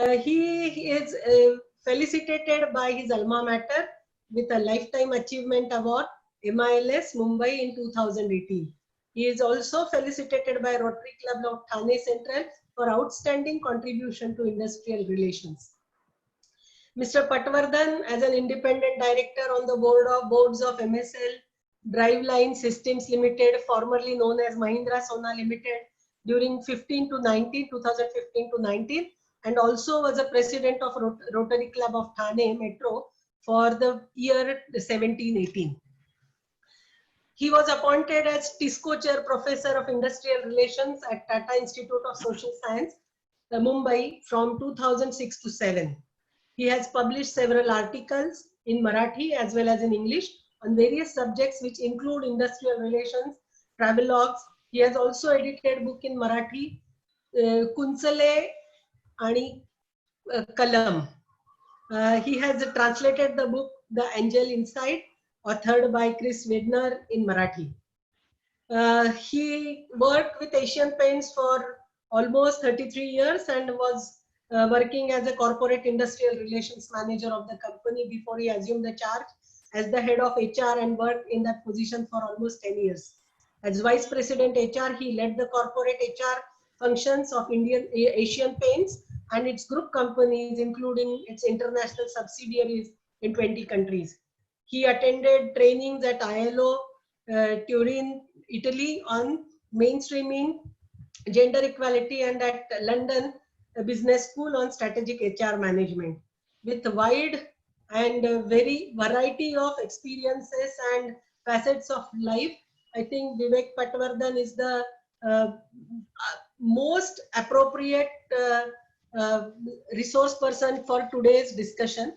He is felicitated by his alma mater with a Lifetime Achievement Award, MILS Mumbai in 2018. He is also felicitated by Rotary Club of Thane Central for outstanding contribution to industrial relations. Mr. Patwardhan, as an independent director on the boards of MSL Driveline Systems Limited, formerly known as Mahindra Sona Limited, during 2015 to 19, and also was a president of Rotary Club of Thane Metro for the year 17-18. He was appointed as TISCO Chair Professor of Industrial Relations at Tata Institute of Social Science, Mumbai from 2006 to 7. He has published several articles in Marathi as well as in English on various subjects which include industrial relations, travelogues. He has also edited a book in Marathi, Kunsale Ani Kalam. He has translated the book The Angel Inside, authored by Chris Wedner in Marathi. He worked with Asian Paints for almost 33 years and was working as a corporate industrial relations manager of the company before he assumed the charge as the head of HR and worked in that position for almost 10 years. As Vice President HR, he led the corporate HR functions of Asian Paints and its group companies, including its international subsidiaries in 20 countries. He attended trainings at ILO, Turin, Italy on mainstreaming, gender equality, and at London Business School on strategic HR management. With wide and very variety of experiences and facets of life, I think Vivek Patwardhan is the most appropriate resource person for today's discussion.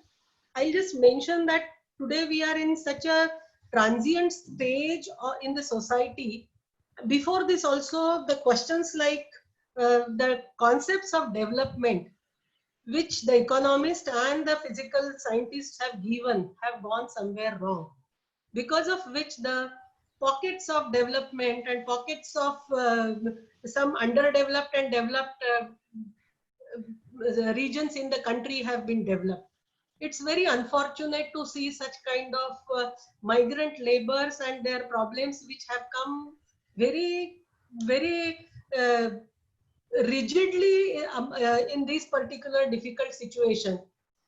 I'll just mention that today we are in such a transient stage in the society. Before this also, the questions like the concepts of development, which the economists and the physical scientists have given, have gone somewhere wrong, because of which the pockets of development and pockets of some underdeveloped and developed regions in the country have been developed. It's very unfortunate to see such kind of migrant laborers and their problems which have come very, very rigidly in this particular difficult situation.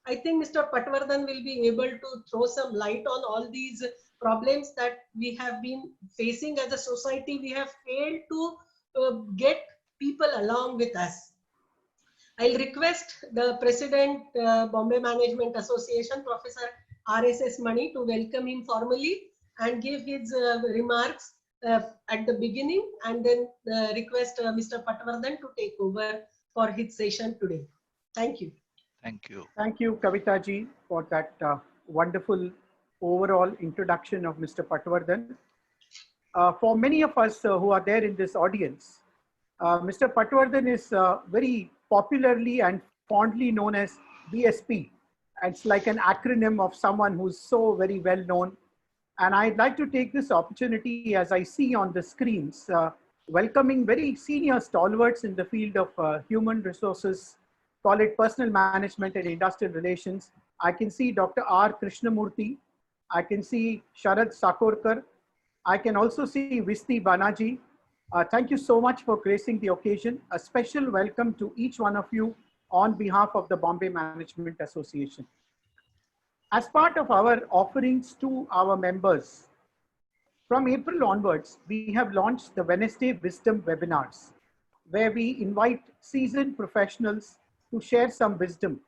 I think Mr. Patwardhan will be able to throw some light on all these problems that we have been facing as a society. We have failed to get people along with us. I'll request the President, Bombay Management Association, Professor RSS Mani, to welcome him formally and give his remarks at the beginning, and then request Mr. Patwardhan to take over for his session today. Thank you. Thank you. Thank you, Kavita ji, for that wonderful overall introduction of Mr. Patwardhan. For many of us who are there in this audience, Mr. Patwardhan is very popularly and fondly known as BSP. It's like an acronym of someone who's so very well known. And I'd like to take this opportunity, as I see on the screens, welcoming very senior stalwarts in the field of human resources, call it personal management and industrial relations. I can see Dr. R. Krishnamurthy. I can see Sharad Sakorkar. I can also see Visti Banaji. Thank you so much for gracing the occasion. A special welcome to each one of you on behalf of the Bombay Management Association. As part of our offerings to our members, from April onwards, we have launched the Wednesday Wisdom webinars, where we invite seasoned professionals to share some wisdom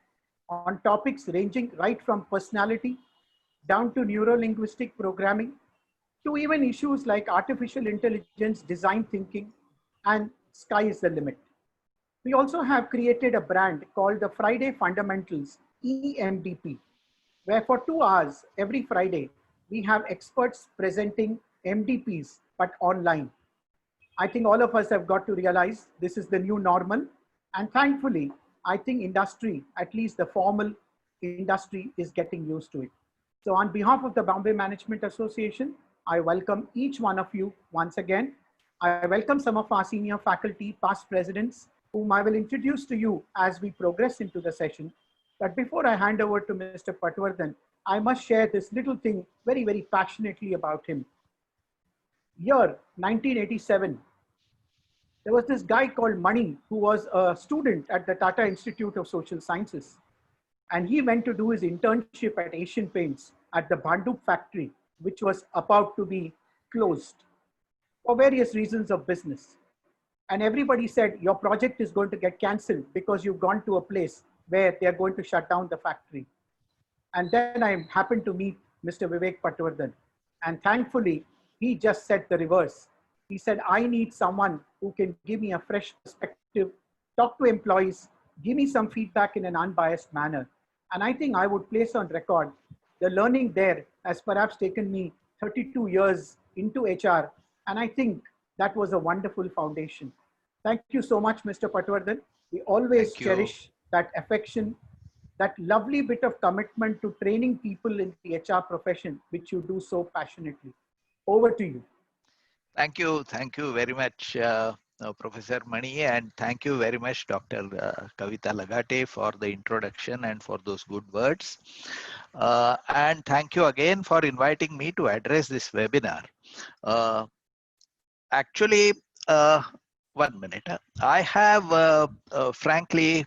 on topics ranging right from personality down to neuro-linguistic programming, to even issues like artificial intelligence, design thinking, and sky is the limit. We also have created a brand called the Friday Fundamentals, EMDP, where for 2 hours every Friday, we have experts presenting MDPs, but online. I think all of us have got to realize this is the new normal. And thankfully, I think industry, at least the formal industry, is getting used to it. So on behalf of the Bombay Management Association, I welcome each one of you once again. I welcome some of our senior faculty, past presidents, whom I will introduce to you as we progress into the session. But before I hand over to Mr. Patwardhan, I must share this little thing very, very passionately about him. Year 1987, there was this guy called Mani who was a student at the Tata Institute of Social Sciences. And he went to do his internship at Asian Paints at the Bhandup factory, which was about to be closed for various reasons of business. And everybody said, your project is going to get cancelled because you've gone to a place where they're going to shut down the factory. And then I happened to meet Mr. Vivek Patwardhan. And thankfully, he just said the reverse. He said, I need someone who can give me a fresh perspective, talk to employees, give me some feedback in an unbiased manner. And I think I would place on record the learning there has perhaps taken me 32 years into HR. And I think that was a wonderful foundation. Thank you so much, Mr. Patwardhan. We always cherish that affection, that lovely bit of commitment to training people in the HR profession, which you do so passionately. Over to you. Thank you very much, Professor Mani, and thank you very much, Dr. Kavita Lagate, for the introduction and for those good words. And thank you again for inviting me to address this webinar. Actually, 1 minute. I have, frankly,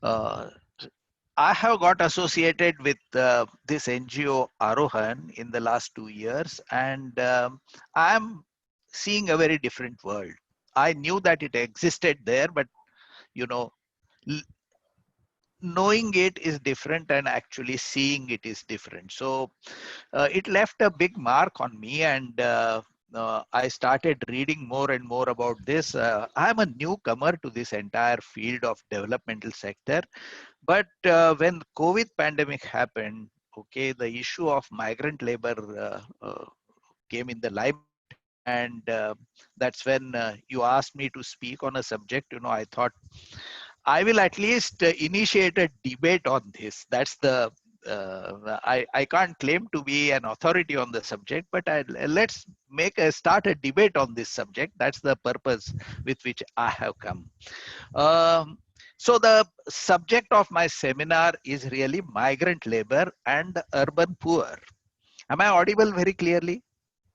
I have got associated with this NGO Arohan in the last 2 years, and I'm seeing a very different world. I knew that it existed there, but you know, knowing it is different and actually seeing it is different. So it left a big mark on me, and I started reading more and more about this. I'm a newcomer to this entire field of developmental sector, but when COVID pandemic happened, okay, the issue of migrant labor came in the limelight. And that's when you asked me to speak on a subject. You know, I thought I will at least initiate a debate on this. That's the I can't claim to be an authority on the subject, but let's start a debate on this subject. That's the purpose with which I have come. So the subject of my seminar is really migrant labor and the urban poor. Am I audible very clearly?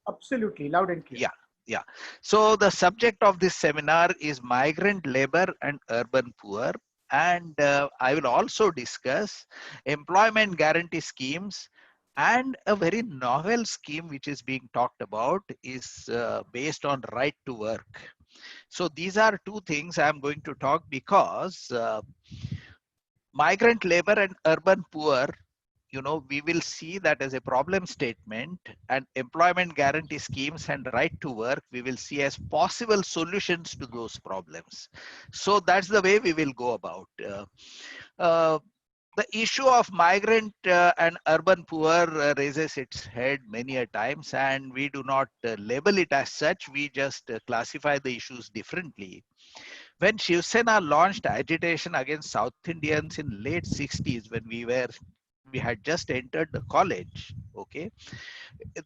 Absolutely, loud and clear. Yeah. So the subject of this seminar is migrant labor and urban poor. And I will also discuss employment guarantee schemes, and a very novel scheme which is being talked about is based on right to work. So these are two things I'm going to talk, because migrant labor and urban poor, you know, we will see that as a problem statement, and employment guarantee schemes and right to work we will see as possible solutions to those problems. So that's the way we will go about. The issue of migrant and urban poor raises its head many a times, and we do not label it as such. We just classify the issues differently. When Shiv Sena launched agitation against South Indians in late 60s, when we had just entered the college, okay,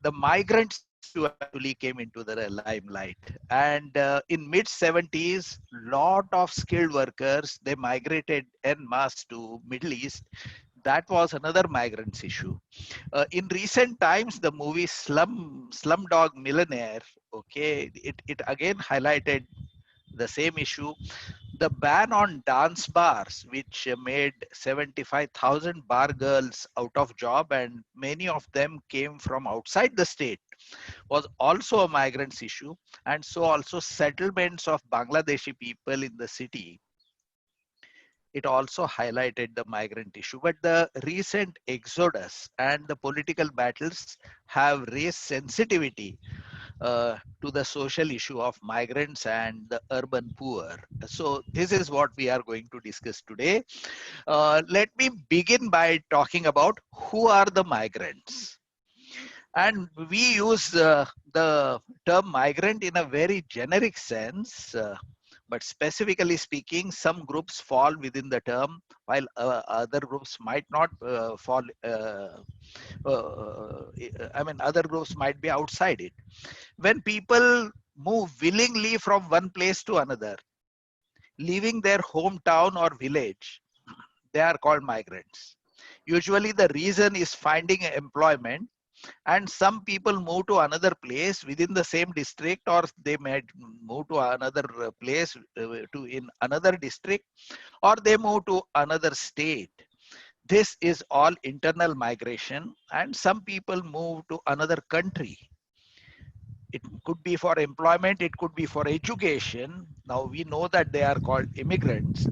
the migrants actually came into the limelight. And in mid 70s, lot of skilled workers, they migrated en masse to Middle East. That was another migrants issue. In recent times, the movie Slumdog Millionaire, okay, it again highlighted the same issue. The ban on dance bars, which made 75,000 bar girls out of job, and many of them came from outside the state, was also a migrants issue. And so also settlements of Bangladeshi people in the city, it also highlighted the migrant issue. But the recent exodus and the political battles have raised sensitivity to the social issue of migrants and the urban poor. So this is what we are going to discuss today. Let me begin by talking about who are the migrants. And we use the term migrant in a very generic sense, but specifically speaking, some groups fall within the term, while other groups might not fall. I mean, other groups might be outside it. When people move willingly from one place to another, leaving their hometown or village, they are called migrants. Usually the reason is finding employment, and some people move to another place within the same district, or they might move to another place to in another district, or they move to another state. This is all internal migration, and some people move to another country. It could be for employment, it could be for education. Now we know that they are called immigrants.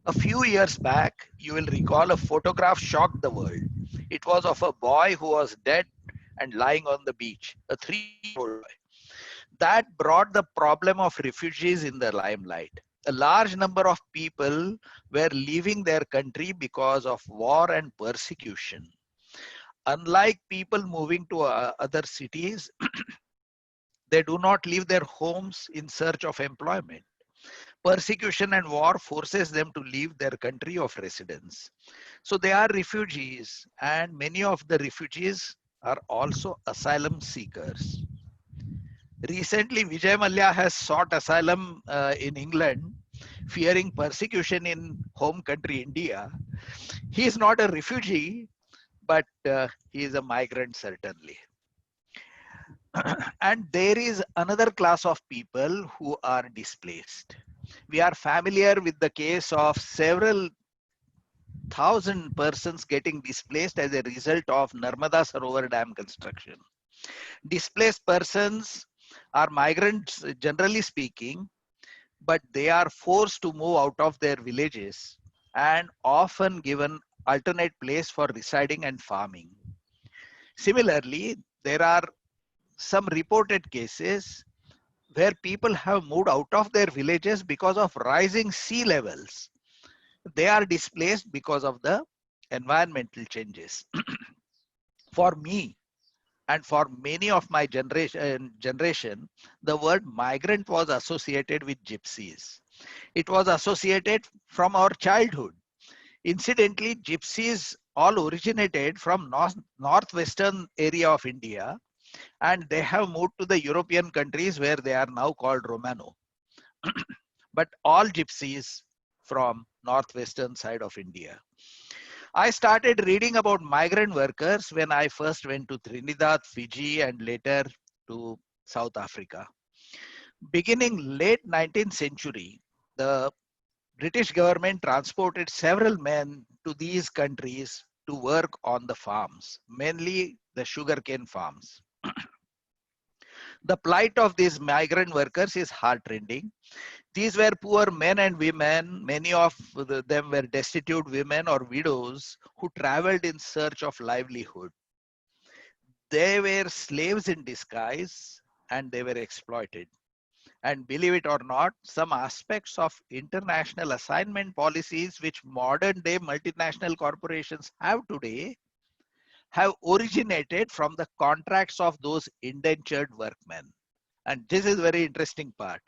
A few years back, you will recall a photograph shocked the world. It was of a boy who was dead and lying on the beach, a 3-year-old boy. That brought the problem of refugees in the limelight. A large number of people were leaving their country because of war and persecution. Unlike people moving to other cities, they do not leave their homes in search of employment. Persecution and war forces them to leave their country of residence. So they are refugees, and many of the refugees are also asylum seekers. Recently, Vijay Mallya has sought asylum in England, fearing persecution in home country India. He is not a refugee, but he is a migrant certainly. And there is another class of people who are displaced. We are familiar with the case of several thousand persons getting displaced as a result of Narmada Sarovar Dam construction. Displaced persons are migrants, generally speaking, but they are forced to move out of their villages and often given alternate place for residing and farming. Similarly, there are some reported cases where people have moved out of their villages because of rising sea levels. They are displaced because of the environmental changes. For me and for many of my generation, the word migrant was associated with gypsies. It was associated from our childhood. Incidentally, gypsies all originated from northwestern area of India, and they have moved to the European countries where they are now called Romano. But all gypsies from northwestern side of India. I started reading about migrant workers when I first went to Trinidad, Fiji, and later to South Africa. Beginning late 19th century, the British government transported several men to these countries to work on the farms, mainly the sugarcane farms. The plight of these migrant workers is heartrending. These were poor men and women. Many of them were destitute women or widows who traveled in search of livelihood. They were slaves in disguise and they were exploited. And believe it or not, some aspects of international assignment policies which modern day multinational corporations have today have originated from the contracts of those indentured workmen. And this is very interesting part.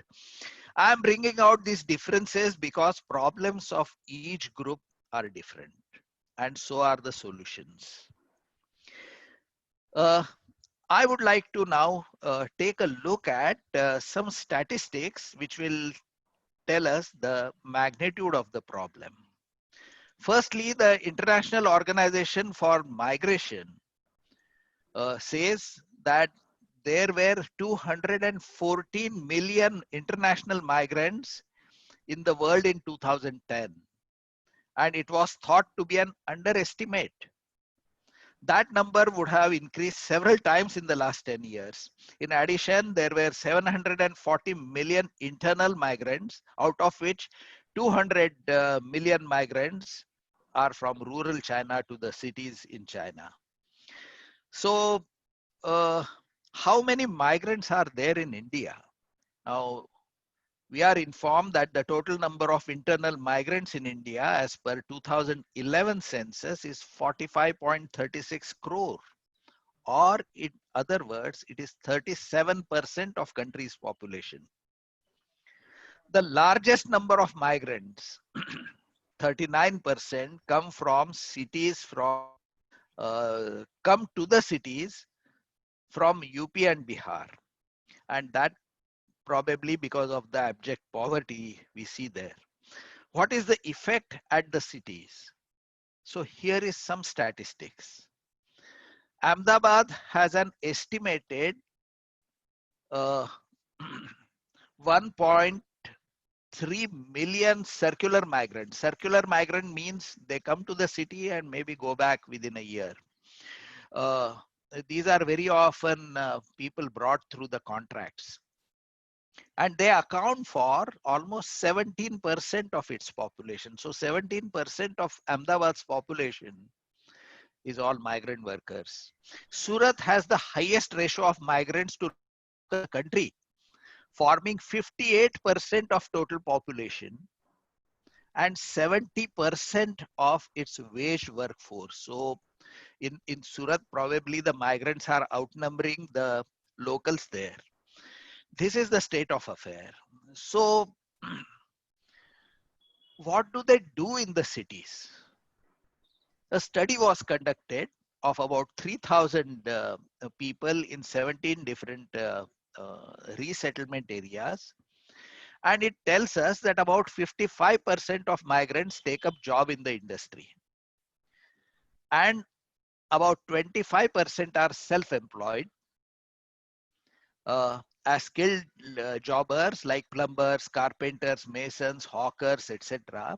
I'm bringing out these differences because problems of each group are different, and so are the solutions. I would like to now take a look at some statistics which will tell us the magnitude of the problem. Firstly, the International Organization for Migration says that there were 214 million international migrants in the world in 2010, and it was thought to be an underestimate. That number would have increased several times in the last 10 years. In addition, there were 740 million internal migrants, out of which 200 million migrants are from rural China to the cities in China. So, how many migrants are there in India? Now, we are informed that the total number of internal migrants in India as per 2011 census is 45.36 crore, or in other words, it is 37% of country's population. The largest number of migrants, 39%, come from cities come to the cities from UP and Bihar, and that probably because of the abject poverty we see there. What is the effect at the cities? So here is some statistics. Ahmedabad has an estimated uh, 1.3 million circular migrants. Circular migrant means they come to the city and maybe go back within a year. Uh, these are very often people brought through the contracts. And they account for almost 17% of its population. So 17% of Ahmedabad's population is all migrant workers. Surat has the highest ratio of migrants to the country, forming 58% of total population and 70% of its wage workforce. So in Surat, probably the migrants are outnumbering the locals there. This is the state of affair. So what do they do in the cities? A study was conducted of about 3,000 people in 17 different resettlement areas. And it tells us that about 55% of migrants take up job in the industry. And about 25% are self-employed as skilled jobbers like plumbers, carpenters, masons, hawkers, etc.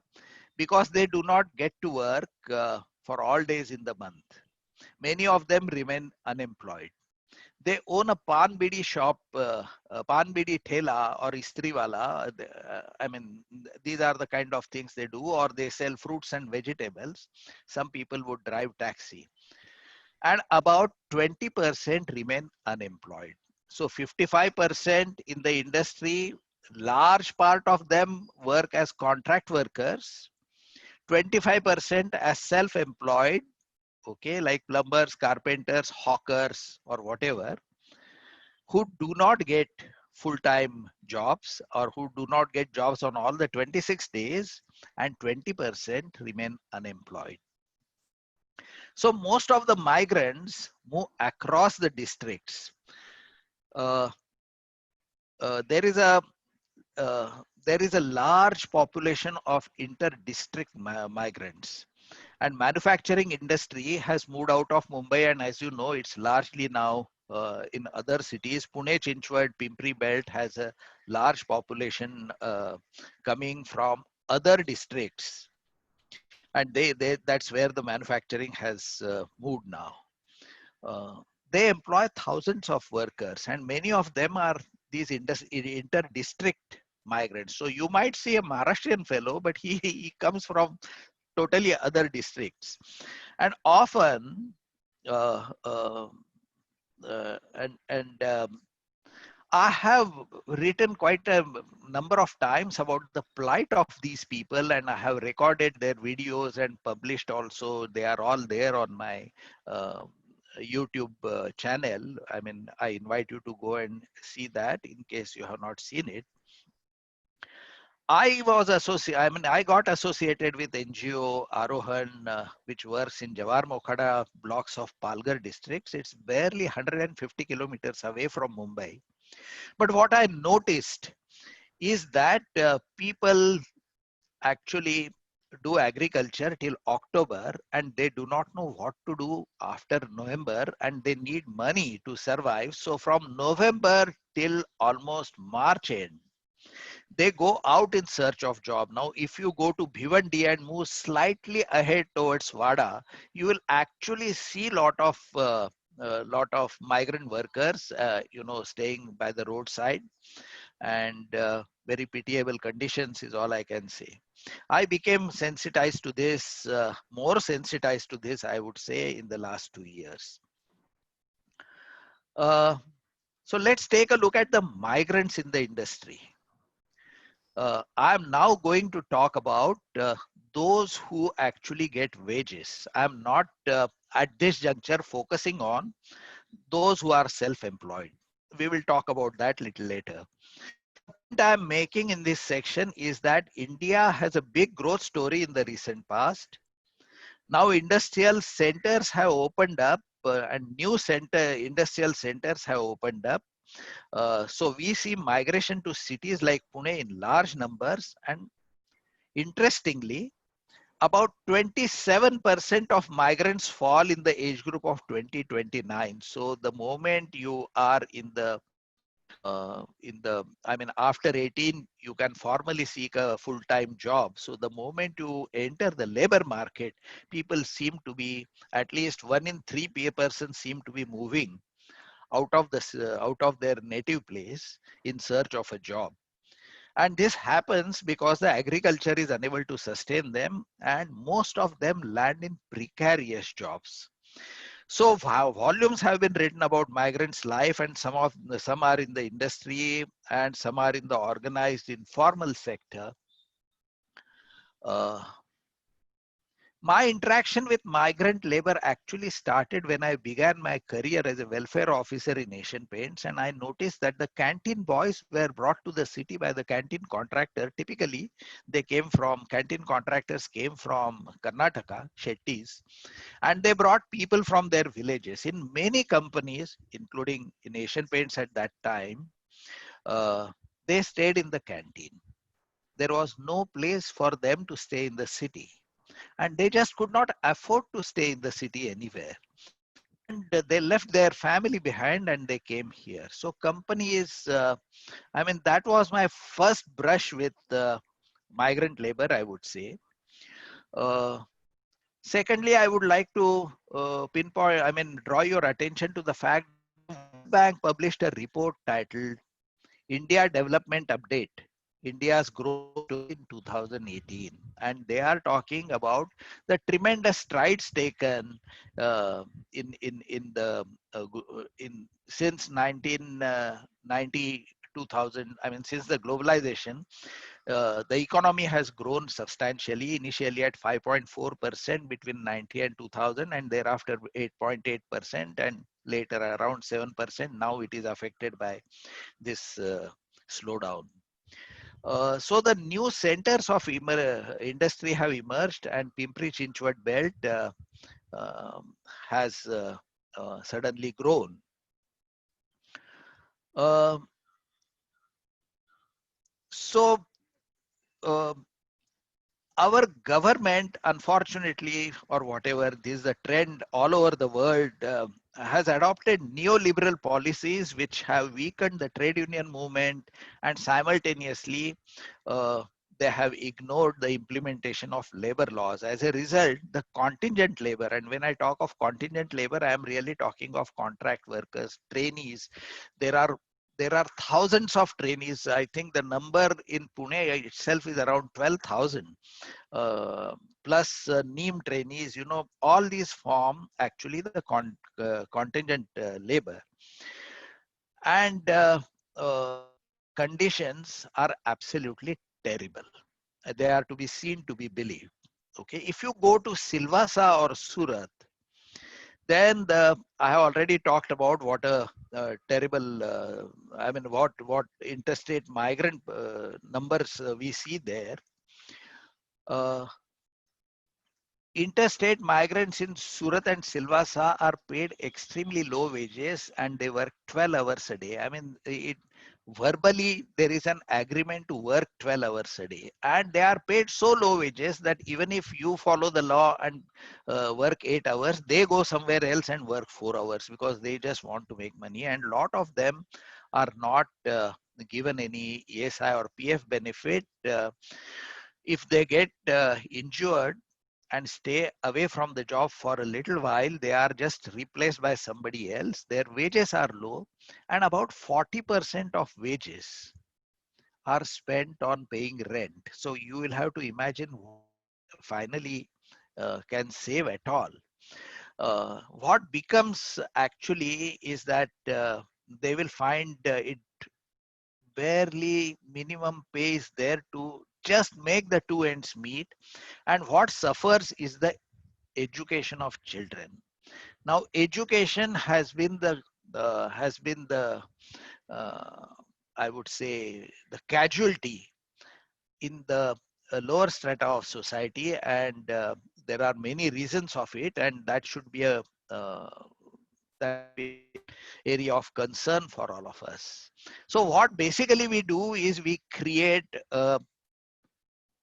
because they do not get to work for all days in the month. Many of them remain unemployed. They own a pan bidi shop, pan bidi thela or istriwala. I mean, these are the kind of things they do, or they sell fruits and vegetables. Some people would drive taxi. And about 20% remain unemployed. So 55% in the industry, large part of them work as contract workers, 25% as self-employed, okay, like plumbers, carpenters, hawkers, or whatever, who do not get full-time jobs or who do not get jobs on all the 26 days, and 20% remain unemployed. So most of the migrants move across the districts. There is a large population of inter-district migrants, and manufacturing industry has moved out of Mumbai, and as you know, it's largely now in other cities. Pune, Chinchwad, Pimpri Belt has a large population coming from other districts, and that's where the manufacturing has moved now. They employ thousands of workers, and many of them are these inter-district migrants. So you might see a Maharashtrian fellow, but he comes from totally other districts. And often, I have written quite a number of times about the plight of these people, and I have recorded their videos and published also. They are all there on my YouTube channel. I mean, I invite you to go and see that in case you have not seen it. I got associated with NGO Arohan, which works in Jawar Mokhada blocks of Palghar districts. It's barely 150 kilometers away from Mumbai. But what I noticed is that people actually do agriculture till October, and they do not know what to do after November, and they need money to survive. So from November till almost March end, they go out in search of job. Now, if you go to Bhiwandi and move slightly ahead towards Wada, you will actually see lot of migrant workers, staying by the roadside, and very pitiable conditions is all I can say. I became sensitized to this, more sensitized to this, I would say, in the last 2 years. So let's take a look at the migrants in the industry. I'm now going to talk about those who actually get wages. I'm not at this juncture focusing on those who are self-employed. We will talk about that little later. The point I'm making in this section is that India has a big growth story in the recent past. Now industrial centers have opened up and new industrial centers have opened up. So we see migration to cities like Pune in large numbers, and interestingly, about 27% of migrants fall in the age group of 2029. So the moment you are I mean, after 18, you can formally seek a full-time job. So the moment you enter the labor market, people seem to be, at least 1 in 3 persons seem to be moving out of their native place in search of a job. And this happens because the agriculture is unable to sustain them, and most of them land in precarious jobs. So volumes have been written about migrants' life, and some are in the industry, and some are in the organized informal sector. Uh, My interaction with migrant labor actually started when I began my career as a welfare officer in Asian Paints, and I noticed that the canteen boys were brought to the city by the canteen contractor. Typically, canteen contractors came from Karnataka, Shettis, and they brought people from their villages. In many companies, including in Asian Paints at that time, uh, they stayed in the canteen. There was no place for them to stay in the city, and they just could not afford to stay in the city anywhere, and they left their family behind and they came here. So companies, I mean, that was my first brush with migrant labor, I would say. uh, Secondly, I would like to draw your attention to the fact World Bank published a report titled India Development Update, India's growth story in 2018. And they are talking about the tremendous strides taken in the in since 1990 2000. I mean, since the globalization, the economy has grown substantially, initially at 5.4% between 90 and 2000, and thereafter 8.8%, and later around 7%. Now it is affected by this slowdown. So the new centers of industry have emerged, and Pimpri Chinchwad belt has suddenly grown. Uh, so uh, our government, unfortunately, or whatever, this is a trend all over the world, has adopted neoliberal policies which have weakened the trade union movement, and simultaneously they have ignored the implementation of labor laws. As a result, the contingent labor, and when I talk of contingent labor, I am really talking of contract workers, trainees. There are thousands of trainees. I think the number in Pune itself is around 12,000, uh, plus NEEM trainees. You know, all these form actually the contingent labor, and their conditions are absolutely terrible. They are to be seen to be believed. Okay, if you go to Silvassa or Surat, then I have already talked about what a terrible, what interstate migrant numbers we see there. Uh, Interstate migrants in Surat and Silvassa are paid extremely low wages, and they work 12 hours a day. I mean, verbally there is an agreement to work 12 hours a day, and they are paid so low wages that even if you follow the law and work 8 hours, they go somewhere else and work 4 hours because they just want to make money. And a lot of them are not given any ESI or PF benefit. If they get injured and stay away from the job for a little while, they are just replaced by somebody else. Their wages are low, and about 40% of wages are spent on paying rent. So you will have to imagine finally can save at all. What becomes actually is that they will find it barely minimum pay is there to just make the two ends meet, and what suffers is the education of children. Now, education has been the uh, I would say the casualty in the lower strata of society, and there are many reasons of it, and that should be a uh, that area of concern for all of us. So what basically we do is we create a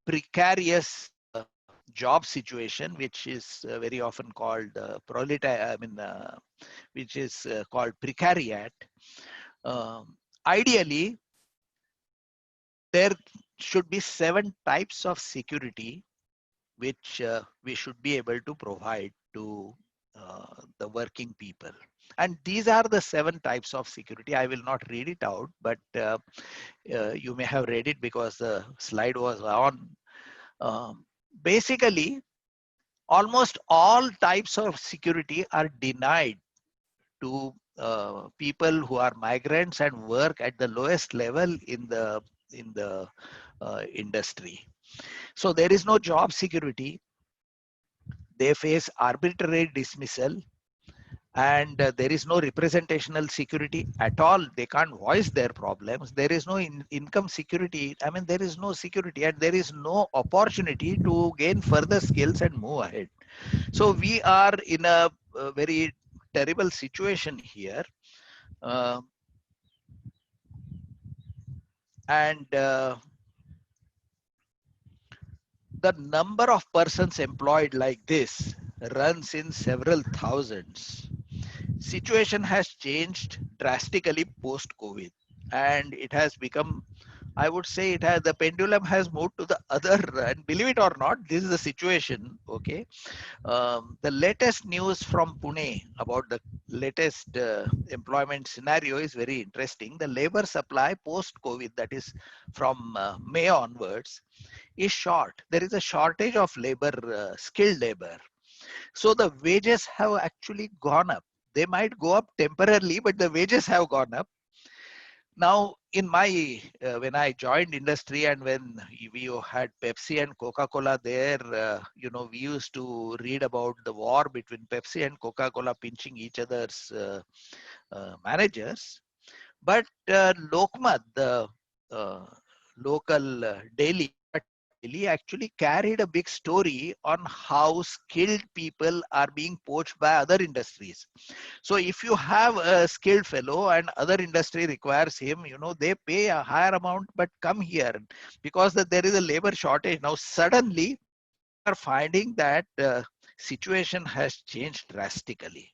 precarious job situation, which is very often called which is called precariat. Ideally, there should be 7 types of security which we should be able to provide to the working people. And these are the 7 types of security. I will not read it out, but you may have read it because the slide was on. Basically, almost all types of security are denied to people who are migrants and work at the lowest level in the industry. So there is no job security. They face arbitrary dismissal, and there is no representational security at all. They can't voice their problems. There is no income security. I mean, there is no security, and there is no opportunity to gain further skills and move ahead. So we are in a very terrible situation here. And the number of persons employed like this runs in several thousands. Situation has changed drastically post COVID, and it has become, I would say, the pendulum has moved to the other. And believe it or not, this is the situation. Okay, the latest news from Pune about the latest employment scenario is very interesting. The labor supply post COVID, that is from May onwards, is short. There is a shortage of labor, skilled labor. So the wages have actually gone up. They might go up temporarily, but the wages have gone up. Now, in my when I joined industry and when we had Pepsi and Coca-Cola there, we used to read about the war between Pepsi and Coca-Cola pinching each other's managers. But Lokmat, the local daily actually carried a big story on how skilled people are being poached by other industries. So if you have a skilled fellow and other industry requires him, they pay a higher amount, but come here because there is a labor shortage. Now suddenly we are finding that situation has changed drastically.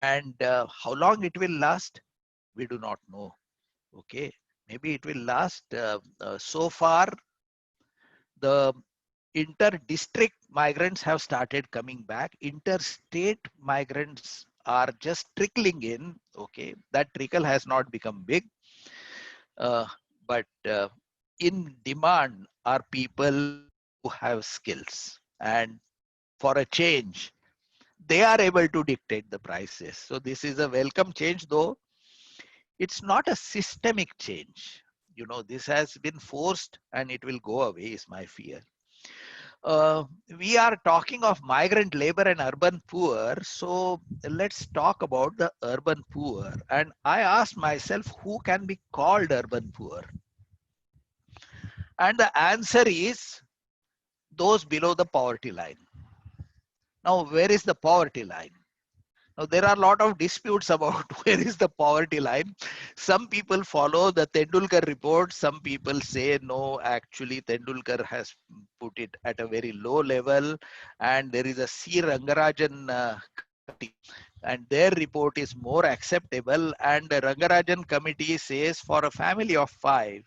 And how long it will last, we do not know. Okay, maybe it will last. So far, the inter-district migrants have started coming back. Interstate migrants are just trickling in. Okay, that trickle has not become big, but in demand are people who have skills, and for a change, they are able to dictate the prices. So this is a welcome change, though it's not a systemic change. This has been forced and it will go away, is my fear. We are talking of migrant labor and urban poor. So let's talk about the urban poor. And I asked myself, who can be called urban poor? And the answer is those below the poverty line. Now, where is the poverty line? Now, there are a lot of disputes about where is the poverty line. Some people follow the Tendulkar report. Some people say, no, actually Tendulkar has put it at a very low level. And there is a C. Rangarajan committee, and their report is more acceptable. And the Rangarajan committee says for a family of 5,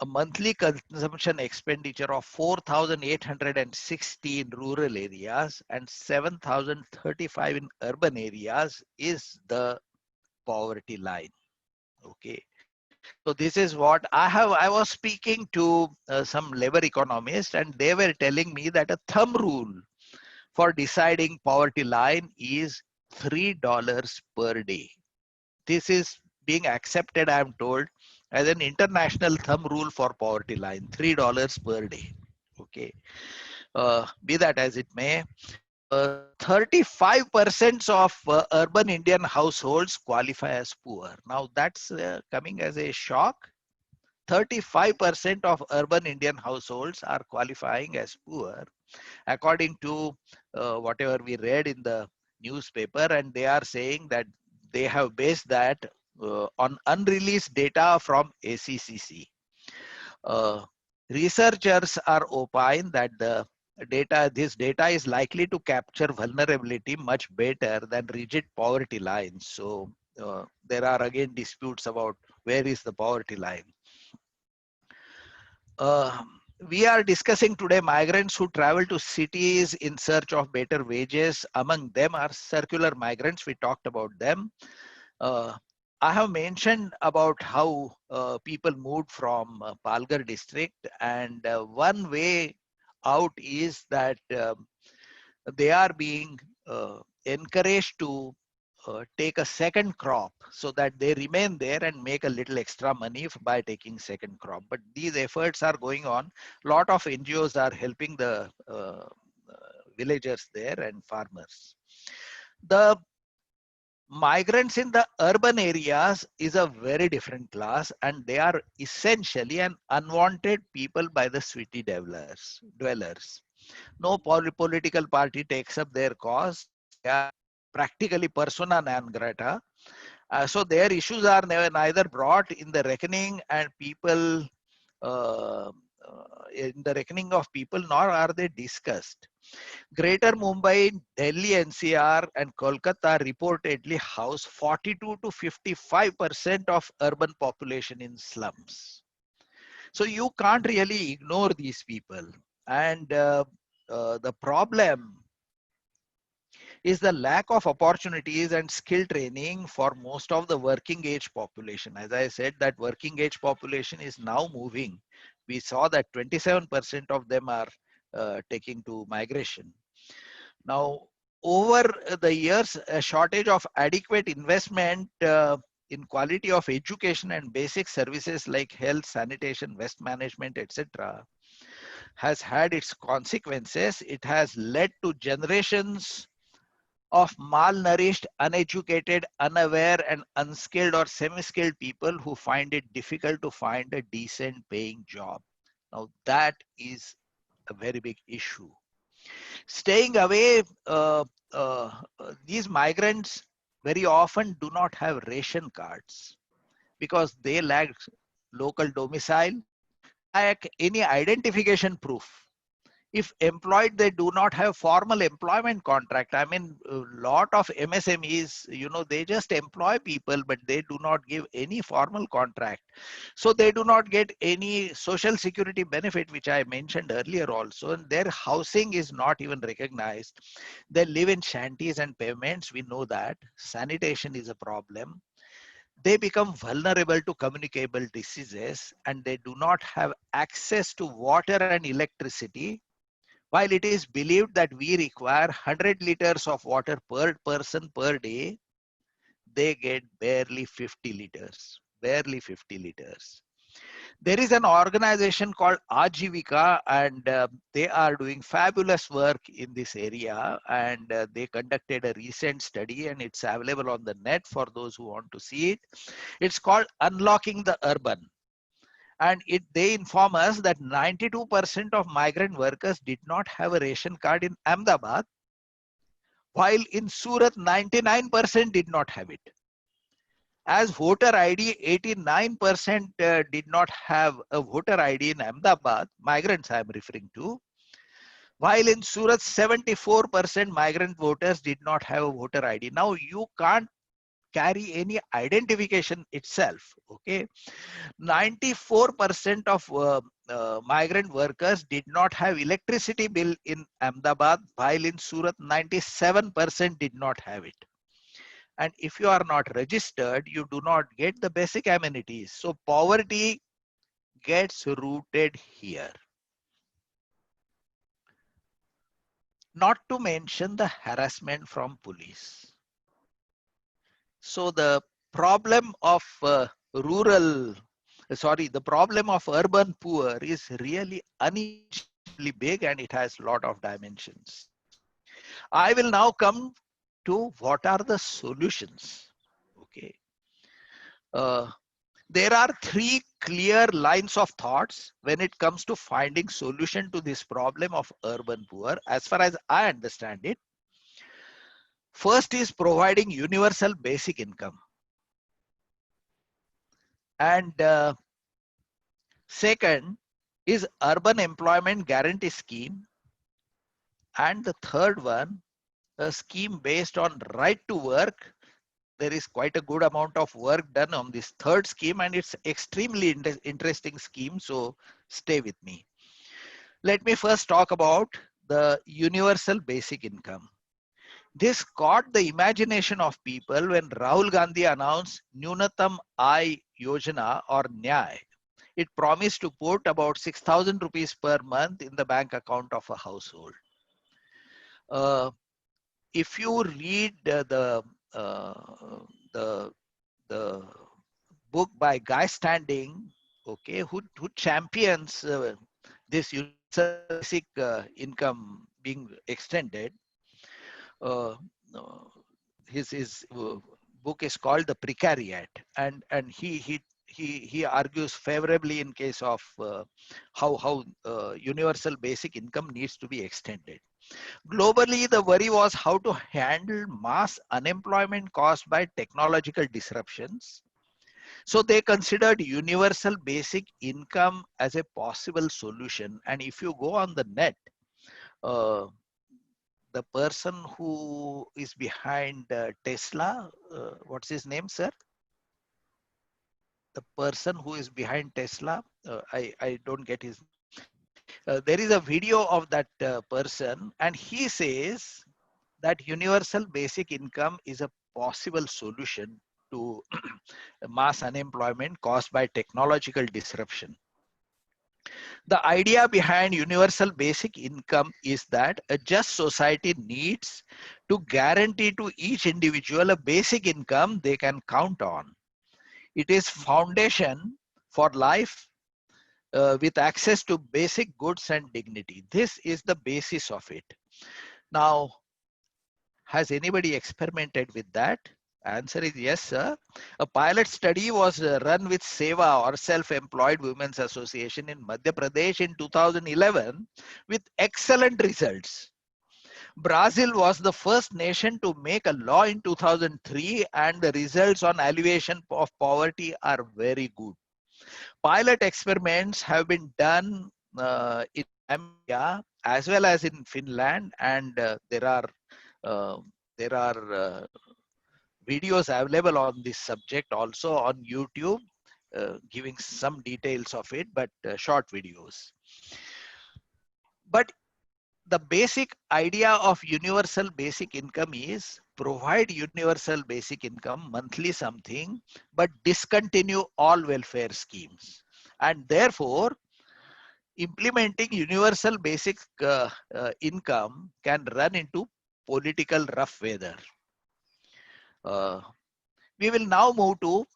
a monthly consumption expenditure of 4,860 in rural areas and 7,035 in urban areas is the poverty line. Okay. So this is what I was speaking to some labor economists, and they were telling me that a thumb rule for deciding poverty line is $3 per day. This is being accepted, I am told, as an international thumb rule for poverty line, $3 per day. Okay, be that as it may, 35% of urban Indian households qualify as poor. Now that's coming as a shock. 35% of urban Indian households are qualifying as poor, according to whatever we read in the newspaper, and they are saying that they have based that on unreleased data from ACCC. Researchers are opine that this data is likely to capture vulnerability much better than rigid poverty lines. So there are again disputes about where is the poverty line. We are discussing today migrants who travel to cities in search of better wages. Among them are circular migrants. We talked about them. I have mentioned about how people moved from Palghar district, and one way out is that they are being encouraged to take a second crop so that they remain there and make a little extra money by taking second crop. But these efforts are going on. A lot of NGOs are helping the villagers there and farmers. The migrants in the urban areas is a very different class, and they are essentially an unwanted people by the city dwellers. No political party takes up their cause. They are practically persona non grata. So their issues are neither brought in the reckoning and people in the reckoning of people, nor are they discussed. Greater Mumbai, Delhi NCR, and Kolkata reportedly house 42 to 55% of urban population in slums. So you can't really ignore these people. And the problem is the lack of opportunities and skill training for most of the working age population. As I said, that working age population is now moving. We saw that 27% of them are taking to migration. Now, over the years, a shortage of adequate investment in quality of education and basic services like health, sanitation, waste management, etc., has had its consequences. It has led to generations of malnourished, uneducated, unaware, and unskilled or semi-skilled people who find it difficult to find a decent paying job. Now, that is a very big issue. Staying away, these migrants very often do not have ration cards because they lack local domicile, lack any identification proof. If employed, they do not have formal employment contract. I mean, a lot of MSMEs, they just employ people, but they do not give any formal contract. So they do not get any social security benefit, which I mentioned earlier also. And their housing is not even recognized. They live in shanties and pavements. We know that. Sanitation is a problem. They become vulnerable to communicable diseases, and they do not have access to water and electricity. While it is believed that we require 100 liters of water per person per day, they get barely 50 liters. Barely 50 liters. There is an organization called Ajivika, and they are doing fabulous work in this area. And they conducted a recent study, and it's available on the net for those who want to see it. It's called Unlocking the Urban. And they inform us that 92% of migrant workers did not have a ration card in Ahmedabad, while in Surat, 99% did not have it. As voter ID, 89% did not have a voter ID in Ahmedabad, migrants I am referring to, while in Surat, 74% migrant voters did not have a voter ID. Now, you can't carry any identification itself. Okay, 94% of migrant workers did not have electricity bill in Ahmedabad, while in Surat 97% did not have it. And if you are not registered, you do not get the basic amenities. So poverty gets rooted here. Not to mention the harassment from police. So the problem of the problem of urban poor is really unimaginably big, and it has a lot of dimensions. I will now come to what are the solutions. Okay. There are three clear lines of thoughts when it comes to finding solution to this problem of urban poor, as far as I understand it. First is providing universal basic income. And second is urban employment guarantee scheme. And the third one, a scheme based on right to work. There is quite a good amount of work done on this third scheme, and it's extremely interesting scheme. So stay with me. Let me first talk about the universal basic income. This caught the imagination of people when Rahul Gandhi announced Nunatam Aay Yojana or Nyay. It promised to put about 6,000 rupees per month in the bank account of a household. If you read the book by Guy Standing, okay, who champions this universal basic income being extended, his book is called The Precariat, and he argues favorably in case of how universal basic income needs to be extended. Globally, the worry was how to handle mass unemployment caused by technological disruptions. So they considered universal basic income as a possible solution. And if you go on the net, the person who is behind Tesla, what's his name, sir? The person who is behind Tesla, I don't get his. There is a video of that person, and he says that universal basic income is a possible solution to mass unemployment caused by technological disruption. The idea behind universal basic income is that a just society needs to guarantee to each individual a basic income they can count on. It is foundation for life with access to basic goods and dignity. This is the basis of it. Now, has anybody experimented with that? Answer is yes, sir. A pilot study was run with SEWA or Self-Employed Women's Association in Madhya Pradesh in 2011 with excellent results. Brazil was the first nation to make a law in 2003, and the results on alleviation of poverty are very good. Pilot experiments have been done in Zambia as well as in Finland, and there are videos available on this subject also on YouTube, giving some details of it, but short videos. But the basic idea of universal basic income is provide universal basic income, monthly something, but discontinue all welfare schemes. And therefore, implementing universal basic income can run into political rough weather. We will now move to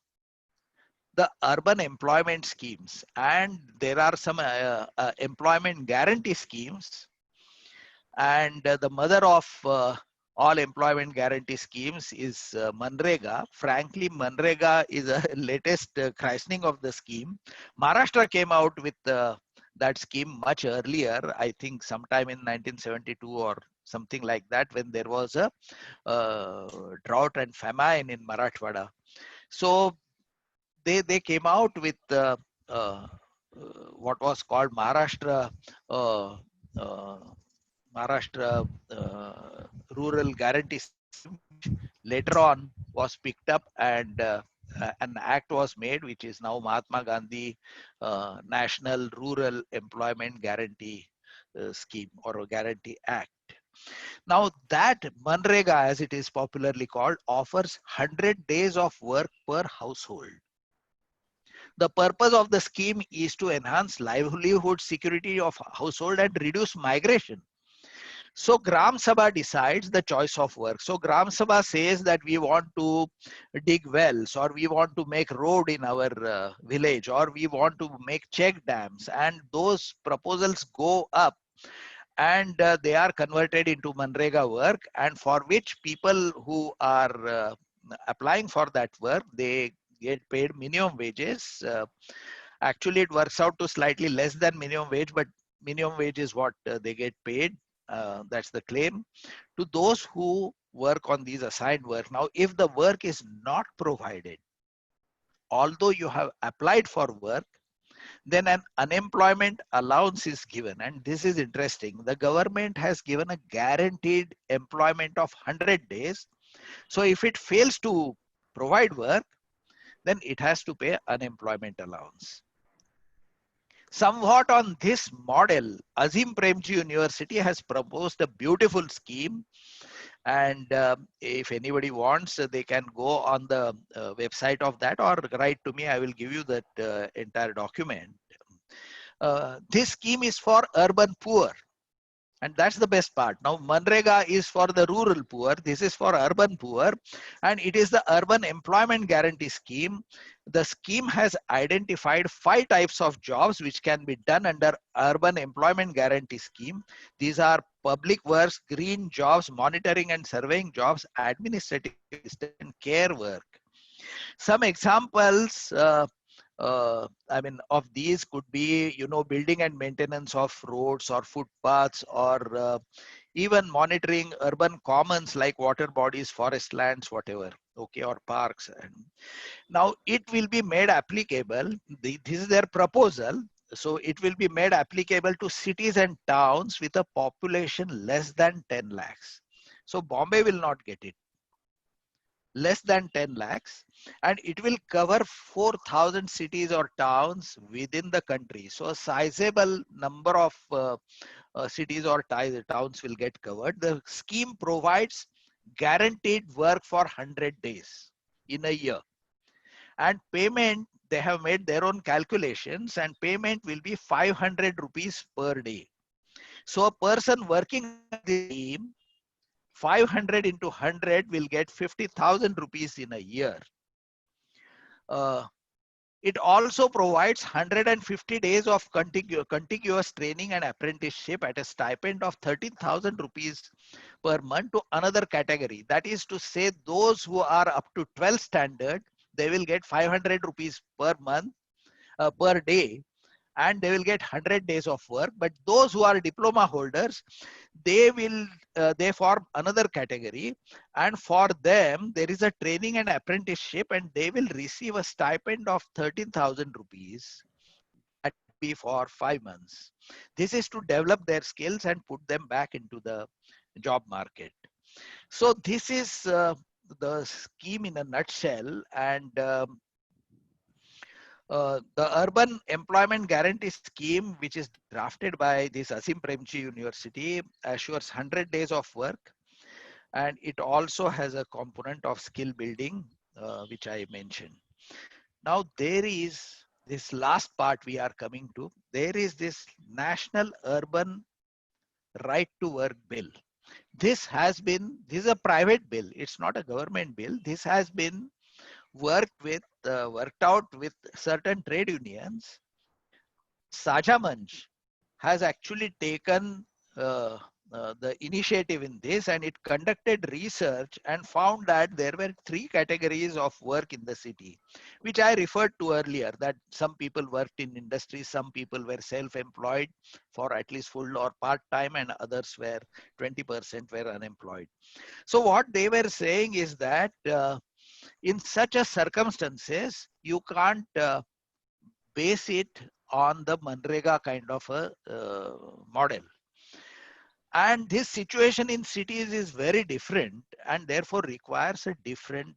the urban employment schemes, and there are some employment guarantee schemes, and the mother of all employment guarantee schemes is Manrega. Frankly, Manrega is a latest christening of the scheme. Maharashtra came out with that scheme much earlier, I think sometime in 1972 or something like that, when there was a drought and famine in Marathwada. So they came out with what was called Maharashtra Rural Guarantee Scheme, which later on was picked up, and an act was made, which is now Mahatma Gandhi National Rural Employment Guarantee Scheme, or a Guarantee Act. Now that Manrega, as it is popularly called, offers 100 days of work per household. The purpose of the scheme is to enhance livelihood security of household and reduce migration. So Gram Sabha decides the choice of work. So Gram Sabha says that we want to dig wells, or we want to make road in our village, or we want to make check dams, and those proposals go up, and they are converted into Manrega work, and for which people who are applying for that work, they get paid minimum wages. Actually, it works out to slightly less than minimum wage, but minimum wage is what they get paid. that's the claim, to those who work on these assigned work. Now, if the work is not provided, although you have applied for work, then an unemployment allowance is given. And this is interesting. The government has given a guaranteed employment of 100 days. So if it fails to provide work, then it has to pay unemployment allowance. Somewhat on this model, Azim Premji University has proposed a beautiful scheme. And if anybody wants, they can go on the website of that or write to me. I will give you that entire document. This scheme is for urban poor. And that's the best part. Now, Manrega is for the rural poor. This is for urban poor. And it is the Urban Employment Guarantee Scheme. The scheme has identified 5 types of jobs which can be done under Urban Employment Guarantee Scheme. These are public works, green jobs, monitoring and surveying jobs, administrative and care work. Some examples of these could be, building and maintenance of roads or footpaths, or even monitoring urban commons like water bodies, forest lands, whatever, okay, or parks. And now it will be made applicable. This is their proposal. So it will be made applicable to cities and towns with a population less than 10 lakhs. So Bombay will not get it. Less than 10 lakhs, and it will cover 4,000 cities or towns within the country. So a sizable number of cities or towns will get covered. The scheme provides guaranteed work for 100 days in a year, and payment, they have made their own calculations, and payment will be 500 rupees per day. So a person working at the scheme, 500 into 100 will get 50,000 rupees in a year. It also provides 150 days of contiguous training and apprenticeship at a stipend of 13,000 rupees per month to another category. That is to say, those who are up to 12 standard, they will get 500 rupees per month, per day, and they will get 100 days of work. But those who are diploma holders, they form another category, and for them there is a training and apprenticeship, and they will receive a stipend of 13,000 rupees at be for 5 months. This is to develop their skills and put them back into the job market. So this is the scheme in a nutshell. And the Urban Employment Guarantee Scheme, which is drafted by this Azim Premji University, assures 100 days of work. And it also has a component of skill building, which I mentioned. Now, there is this last part we are coming to. There is this National Urban Right to Work Bill. This is a private bill. It's not a government bill. This has been worked out with certain trade unions. Saja Manch has actually taken the initiative in this, and it conducted research and found that there were 3 categories of work in the city, which I referred to earlier, that some people worked in industry, some people were self-employed for at least full or part-time, and others were 20% were unemployed. So what they were saying is that in such a circumstances, you can't base it on the Manrega kind of a model. And this situation in cities is very different, and therefore requires a different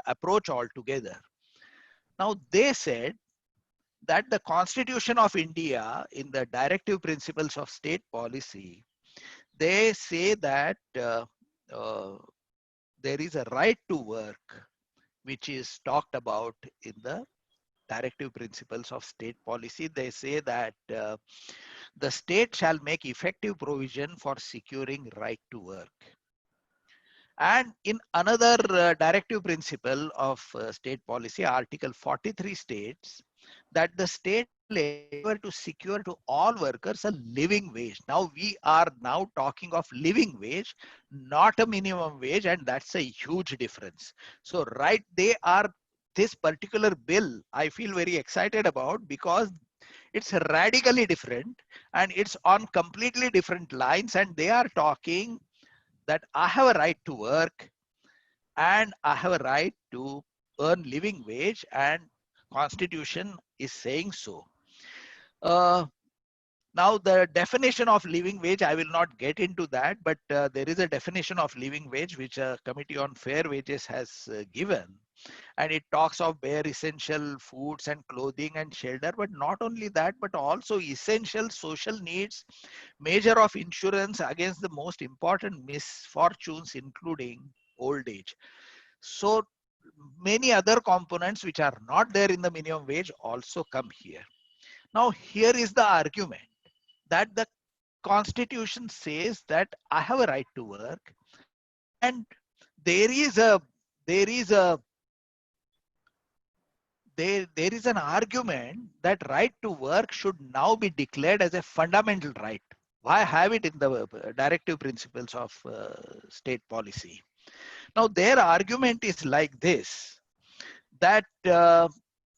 approach altogether. Now, they said that the Constitution of India, in the directive principles of state policy, they say that there is a right to work, which is talked about in the directive principles of state policy. They say that the state shall make effective provision for securing right to work. And in another directive principle of state policy, Article 43 states that the state will endeavor to secure to all workers a living wage. Now we are now talking of living wage, not a minimum wage, and that's a huge difference. So this particular bill I feel very excited about, because It's radically different, and it's on completely different lines. And they are talking that I have a right to work and I have a right to earn living wage, and Constitution is saying so. Uh, Now, the definition of living wage, I will not get into that, but there is a definition of living wage which a Committee on Fair Wages has given. And it talks of bare essential foods and clothing and shelter, but not only that, but also essential social needs, measure of insurance against the most important misfortunes, including old age. So many other components which are not there in the minimum wage also come here. Now, here is the argument that the Constitution says that I have a right to work, and there is a there is a there is an argument that right to work should now be declared as a fundamental right. Why have it in the directive principles of state policy? Now, their argument is like this, that uh,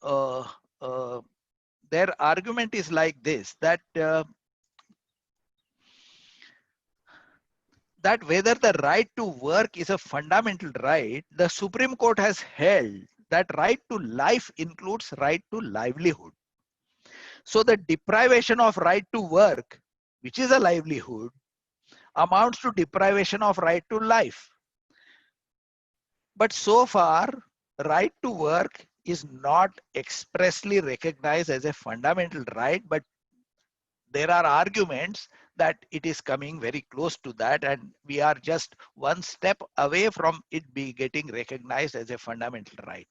uh, their argument is like this, that whether the right to work is a fundamental right, the Supreme Court has held that right to life includes right to livelihood. So the deprivation of right to work, which is a livelihood, amounts to deprivation of right to life. But so far, right to work is not expressly recognized as a fundamental right, but there are arguments that it is coming very close to that, and we are just one step away from it be getting recognized as a fundamental right.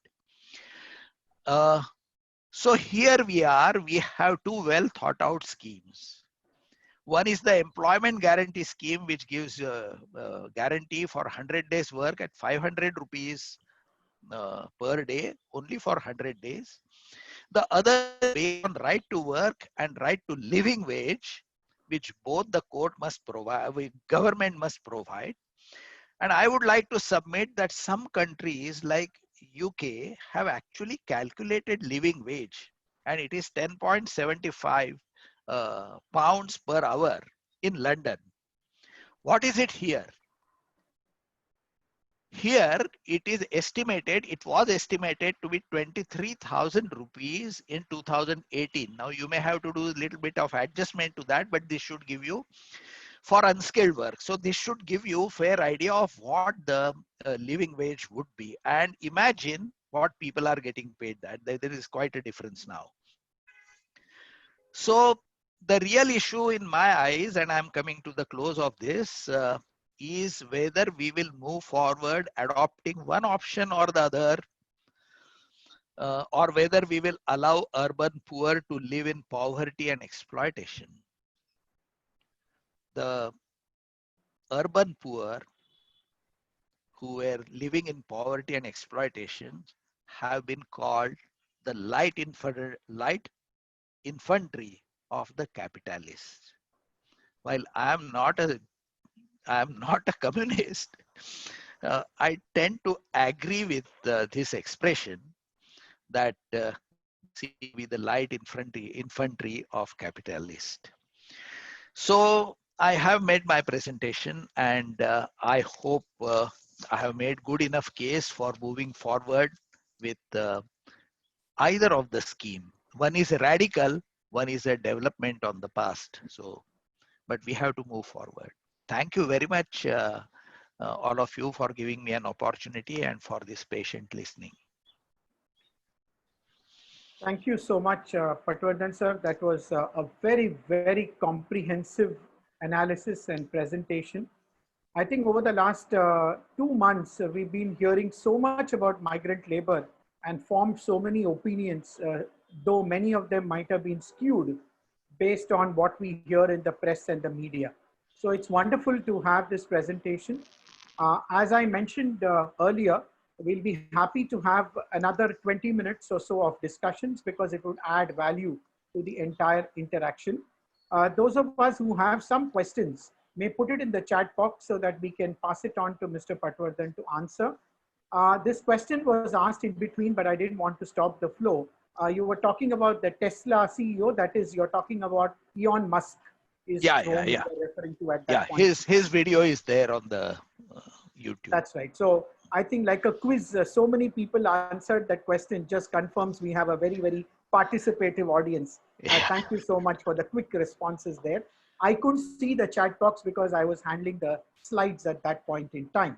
So here we have two well thought out schemes. One is the employment guarantee scheme, which gives a guarantee for 100 days work at 500 rupees per day, only for 100 days. The other based on right to work and right to living wage, which both the court must provide, government must provide. And I would like to submit that some countries like UK have actually calculated living wage, and it is 10.75 pounds per hour in London. What is it here? Here it is estimated, it was estimated to be 23,000 rupees in 2018. Now you may have to do a little bit of adjustment to that, but this should give you for unskilled work. So this should give you a fair idea of what the living wage would be. And imagine what people are getting paid that. There is quite a difference now. So the real issue in my eyes, and I'm coming to the close of this, is whether we will move forward adopting one option or the other, or whether we will allow urban poor to live in poverty and exploitation. The urban poor who were living in poverty and exploitation have been called the light infantry of the capitalists. While I am not a communist, I tend to agree with this expression that see be the light infantry of capitalist. So I have made my presentation, and I hope I have made good enough case for moving forward with either of the scheme. One is a radical, one is a development on the past. So, but we have to move forward. Thank you very much, all of you, for giving me an opportunity and for this patient listening. Thank you so much, Patwardhan sir. That was a very, very comprehensive analysis and presentation. I think over the last 2 months, we've been hearing so much about migrant labor and formed so many opinions, though many of them might have been skewed based on what we hear in the press and the media. So it's wonderful to have this presentation. As I mentioned earlier, we'll be happy to have another 20 minutes or so of discussions because it would add value to the entire interaction. Those of us who have some questions may put it in the chat box so that we can pass it on to Mr. Patwardhan to answer. This question was asked in between, but I didn't want to stop the flow. You were talking about the Tesla CEO, that is, you're talking about Elon Musk is Yeah, whom you yeah. were referring to at Yeah, that point. his video is there on the YouTube. That's right. So I think like a quiz, so many people answered that question just confirms we have a very, very participative audience. Yeah. Thank you so much for the quick responses there. I couldn't see the chat box because I was handling the slides at that point in time.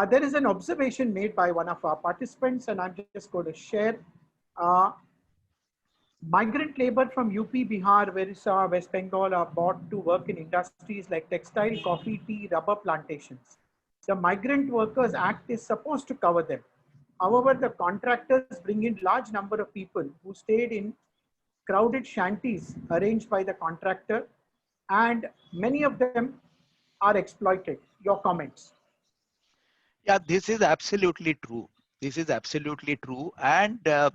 There is an observation made by one of our participants, and I'm just going to share. Uh, Migrant labor from UP, Bihar, Orissa, West Bengal are brought to work in industries like textile, coffee, tea, rubber plantations. The Migrant Workers Act is supposed to cover them. However, the contractors bring in large number of people who stayed in crowded shanties arranged by the contractor, and many of them are exploited. Your comments? Yeah, this is absolutely true. This is absolutely true. And the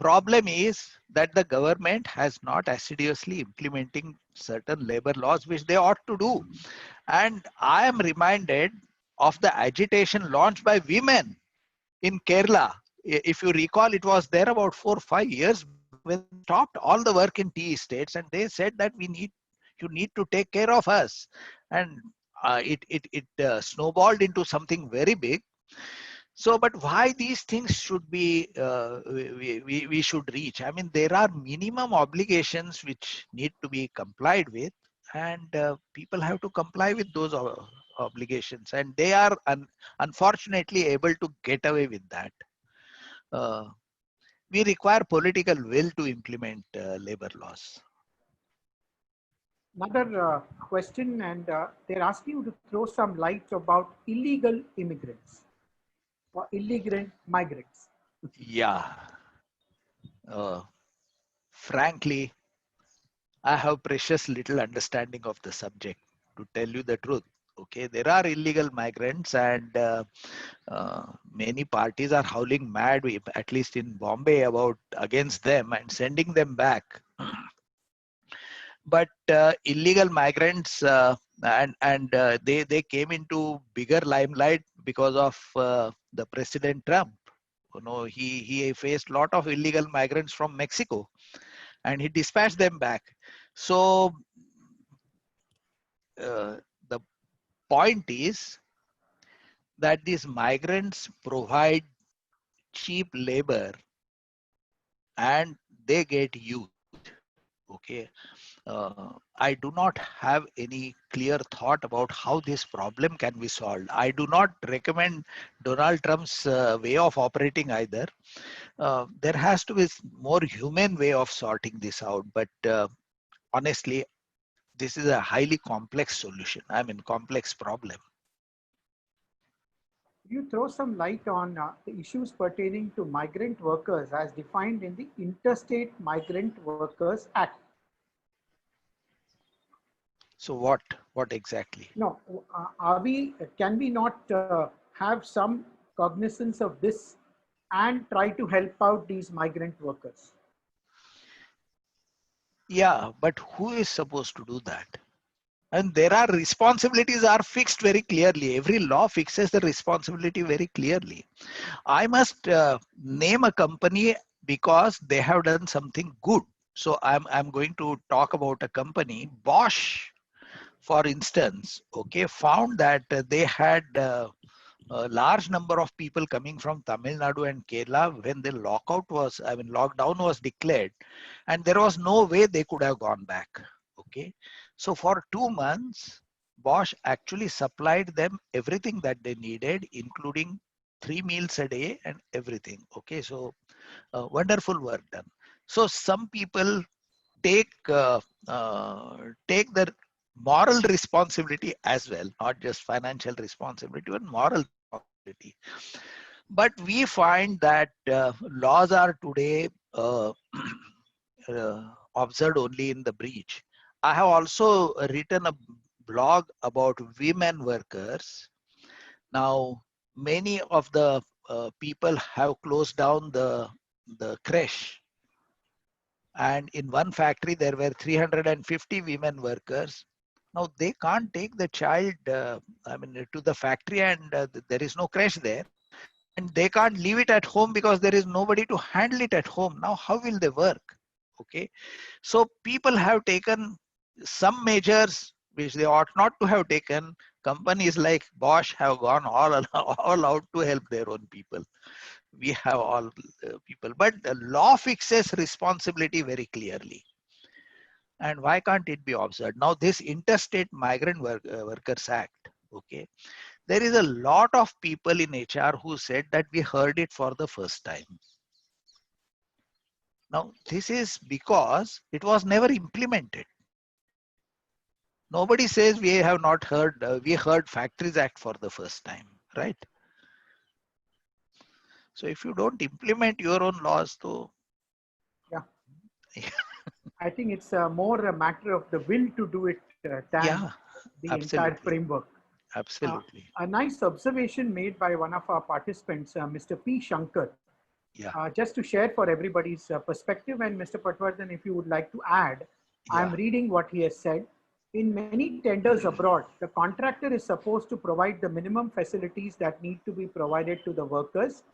problem is that the government has not assiduously implementing certain labor laws, which they ought to do. And I am reminded of the agitation launched by women in Kerala. If you recall, it was there about 4 or 5 years when they stopped all the work in tea estates, and they said that you need to take care of us. And it snowballed into something very big. So, but why these things should be, we should reach? I mean, there are minimum obligations which need to be complied with, and people have to comply with those obligations, and they are unfortunately able to get away with that. We require political will to implement labor laws. Another question, and they're asking you to throw some light about illegal immigrants or illegal migrants. Yeah. Frankly, I have precious little understanding of the subject, to tell you the truth. Okay, there are illegal migrants, and many parties are howling mad, at least in Bombay, about against them and sending them back. But illegal migrants, and they came into bigger limelight because of the President Trump. You know, he faced a lot of illegal migrants from Mexico, and he dispatched them back. So the point is that these migrants provide cheap labor and they get used. Okay. I do not have any clear thought about how this problem can be solved. I do not recommend Donald Trump's way of operating either. There has to be more human way of sorting this out. But honestly, this is a highly complex solution. I mean, complex problem. You throw some light on the issues pertaining to migrant workers as defined in the Interstate Migrant Workers Act. So what exactly? No, can we not have some cognizance of this and try to help out these migrant workers? Yeah, but who is supposed to do that? And there are responsibilities are fixed very clearly. Every law fixes the responsibility very clearly. I must name a company because they have done something good. So I'm going to talk about a company, Bosch, for instance. Okay, found that they had a large number of people coming from Tamil Nadu and Kerala when the lockdown was declared, and there was no way they could have gone back. Okay, so for 2 months, Bosch actually supplied them everything that they needed, including 3 meals a day and everything. Okay, so wonderful work done. So some people take take the moral responsibility as well, not just financial responsibility, but moral responsibility. But we find that laws are today observed only in the breach. I have also written a blog about women workers. Now, many of the people have closed down the creche, and in one factory there were 350 women workers. Now they can't take the child to the factory, and there is no creche there. and they can't leave it at home because there is nobody to handle it at home. Now, how will they work? Okay. So people have taken some measures which they ought not to have taken. Companies like Bosch have gone all out to help their own people. We have all people, but the law fixes responsibility very clearly. And why can't it be observed? Now, this Interstate Migrant Workers Act, okay, there is a lot of people in HR who said that we heard it for the first time. Now, this is because it was never implemented. Nobody says we have not heard, we heard Factories Act for the first time, right? So if you don't implement your own laws, though. Yeah. I think it's more a matter of the will to do it than Yeah, the absolutely. entire framework. Absolutely. A nice observation made by one of our participants, Mr. P. Shankar. Yeah. Just to share for everybody's perspective, and Mr. Patwardhan, if you would like to add, I'm reading what he has said. In many tenders abroad, the contractor is supposed to provide the minimum facilities that need to be provided to the workers,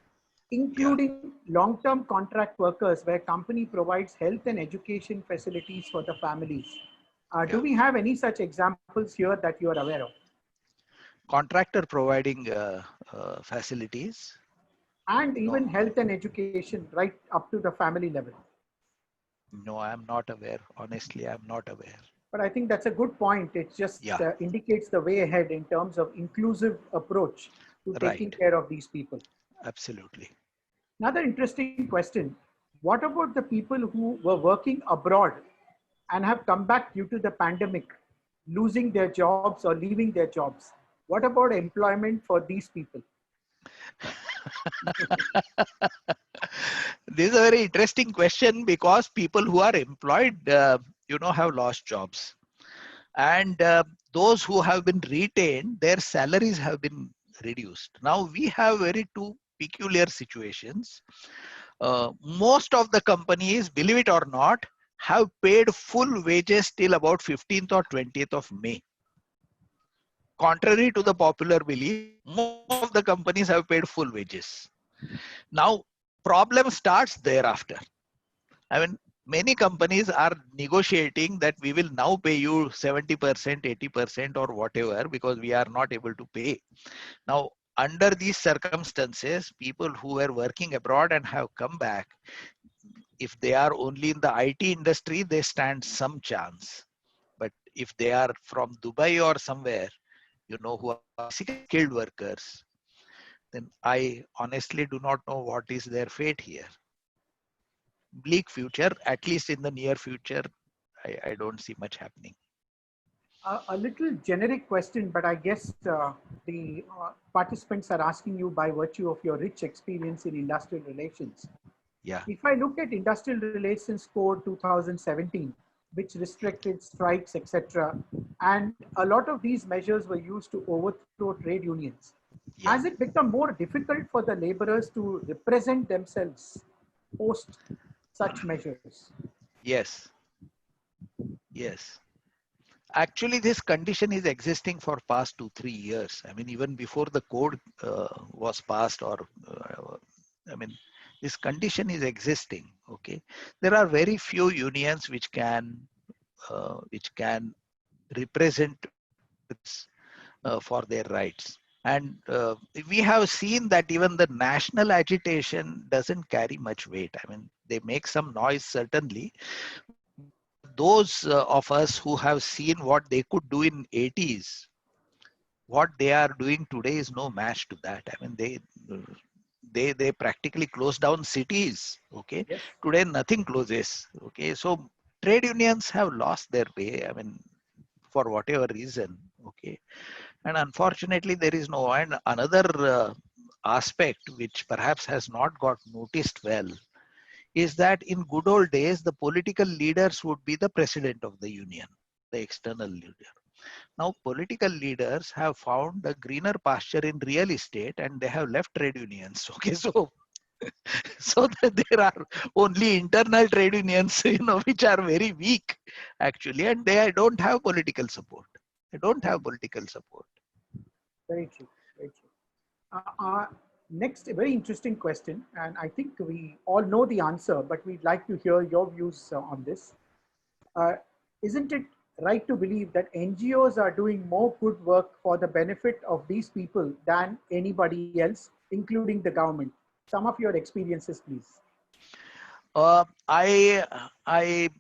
including long-term contract workers where company provides health and education facilities for the families. Do we have any such examples here that you are aware of? Contractor providing facilities? And even health and education right up to the family level. No, I'm not aware. Honestly, I'm not aware. But I think that's a good point. It just indicates the way ahead in terms of inclusive approach to taking care of these people. Absolutely. Another interesting question. What about the people who were working abroad and have come back due to the pandemic, losing their jobs or leaving their jobs? What about employment for these people? This is a very interesting question because people who are employed, have lost jobs. And those who have been retained, their salaries have been reduced. Now we have very two peculiar situations. Most of the companies, believe it or not, have paid full wages till about 15th or 20th of May. Contrary to the popular belief, most of the companies have paid full wages. Now, problem starts thereafter. I mean, many companies are negotiating that we will now pay you 70%, 80% or whatever because we are not able to pay. Now, under these circumstances, people who were working abroad and have come back, if they are only in the IT industry, they stand some chance. But if they are from Dubai or somewhere, who are skilled workers, then I honestly do not know what is their fate here. Bleak future, at least in the near future, I don't see much happening. A little generic question, but I guess the participants are asking you by virtue of your rich experience in industrial relations. Yeah. If I look at Industrial Relations Code 2017, which restricted strikes, etc., and a lot of these measures were used to overthrow trade unions, has it become more difficult for the laborers to represent themselves post such measures? Yes. Yes. Actually, this condition is existing for past 2-3 years. I mean, even before the code was passed, or this condition is existing. Okay, there are very few unions which can represent for their rights. And we have seen that even the national agitation doesn't carry much weight. I mean, they make some noise, certainly. Those of us who have seen what they could do in 80s, what they are doing today is no match to that. I mean, they practically close down cities. Okay, yes. Today nothing closes. Okay, so trade unions have lost their way. I mean, for whatever reason. Okay, and unfortunately there is no. And another aspect which perhaps has not got noticed well is that in good old days, the political leaders would be the president of the union, the external leader. Now, political leaders have found a greener pasture in real estate and they have left trade unions. Okay, so there are only internal trade unions, which are very weak actually, and they don't have political support. They don't have political support. Very true. Very true. Next, a very interesting question, and I think we all know the answer, but we'd like to hear your views on this. Uh, isn't it right to believe that NGOs are doing more good work for the benefit of these people than anybody else, including the government? Some of your experiences, please. Uh, I I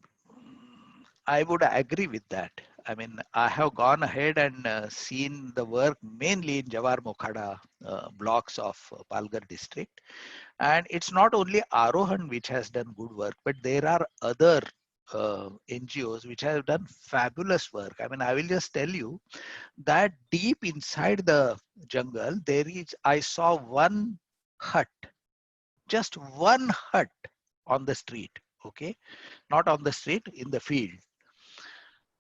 I would agree with that. I mean, I have gone ahead and seen the work mainly in Jawar Mokhada blocks of Palghar district. And it's not only Arohan which has done good work, but there are other NGOs which have done fabulous work. I mean, I will just tell you that deep inside the jungle, I saw one hut, just one hut on the street, okay? Not on the street, in the field.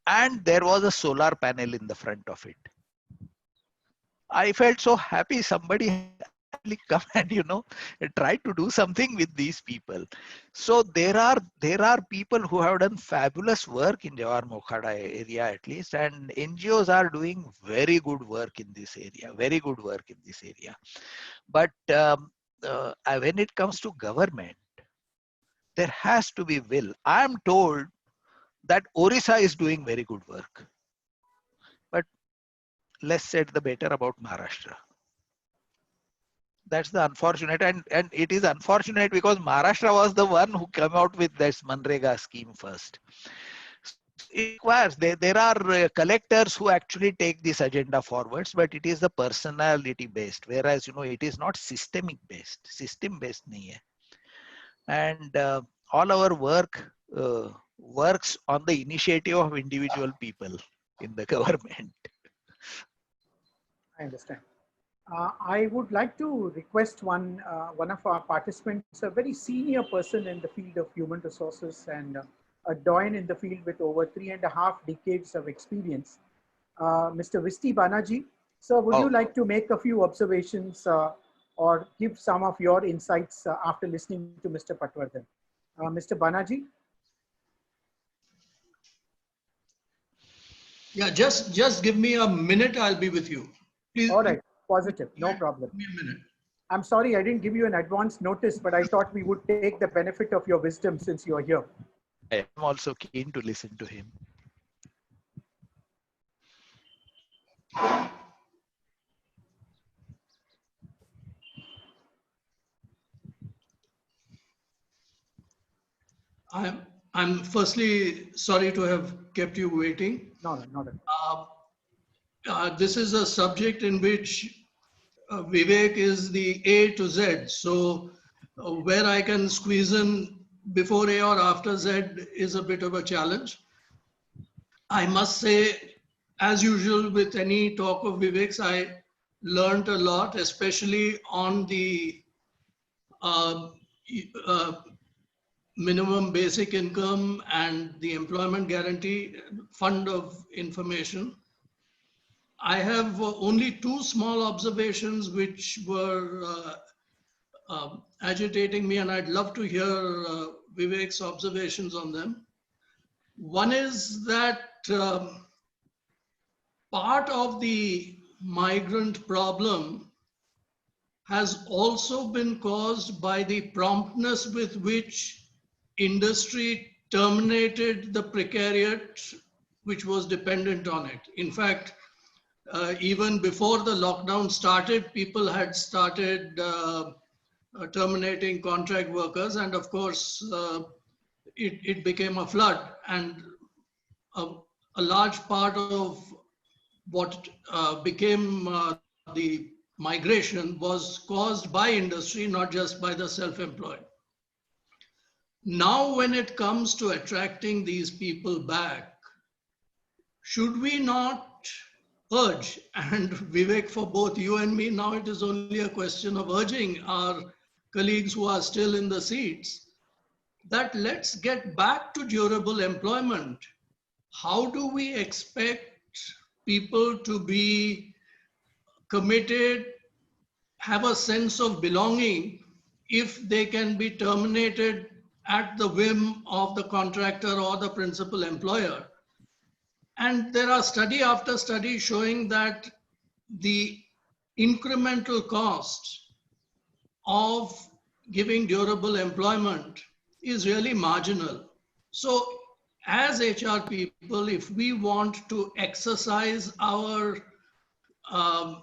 And there was a solar panel in the front of it. I felt so happy somebody actually come and try to do something with these people. So there are people who have done fabulous work in Jawar Mokhada area at least, and NGOs are doing very good work in this area, very good work in this area. But when it comes to government, there has to be will. I am told that Orissa is doing very good work. But less said the better about Maharashtra. That's the unfortunate, and it is unfortunate because Maharashtra was the one who came out with this Manrega scheme first. It requires, there are collectors who actually take this agenda forwards, but it is the personality based, whereas it is not systemic based, system based nahi hai. And all our work works on the initiative of individual people in the government. I understand. I would like to request one of our participants, a very senior person in the field of human resources and a doyen in the field with over 3.5 decades of experience, Mr. Visti Banaji. Sir, would you like to make a few observations or give some of your insights after listening to Mr. Patwardhan? Mr. Banaji? Yeah, just give me a minute. I'll be with you. Please. All right, positive, no problem. Give me a minute. I'm sorry I didn't give you an advance notice, but I thought we would take the benefit of your wisdom since you are here. I am also keen to listen to him. I'm firstly sorry to have kept you waiting. No, not at all. This is a subject in which Vivek is the A to Z. So where I can squeeze in before A or after Z is a bit of a challenge. I must say, as usual with any talk of Vivek's, I learned a lot, especially on the minimum basic income and the employment guarantee fund of information. I have only two small observations which were agitating me, and I'd love to hear Vivek's observations on them. One is that part of the migrant problem has also been caused by the promptness with which industry terminated the precariat which was dependent on it. In fact, even before the lockdown started, people had started terminating contract workers, and of course, it became a flood, and a large part of what became the migration was caused by industry, not just by the self-employed. Now, when it comes to attracting these people back, should we not urge, and Vivek, for both you and me, now it is only a question of urging our colleagues who are still in the seats, that let's get back to durable employment. How do we expect people to be committed, have a sense of belonging, if they can be terminated at the whim of the contractor or the principal employer? And there are study after study showing that the incremental cost of giving durable employment is really marginal. So as HR people, if we want to exercise our um,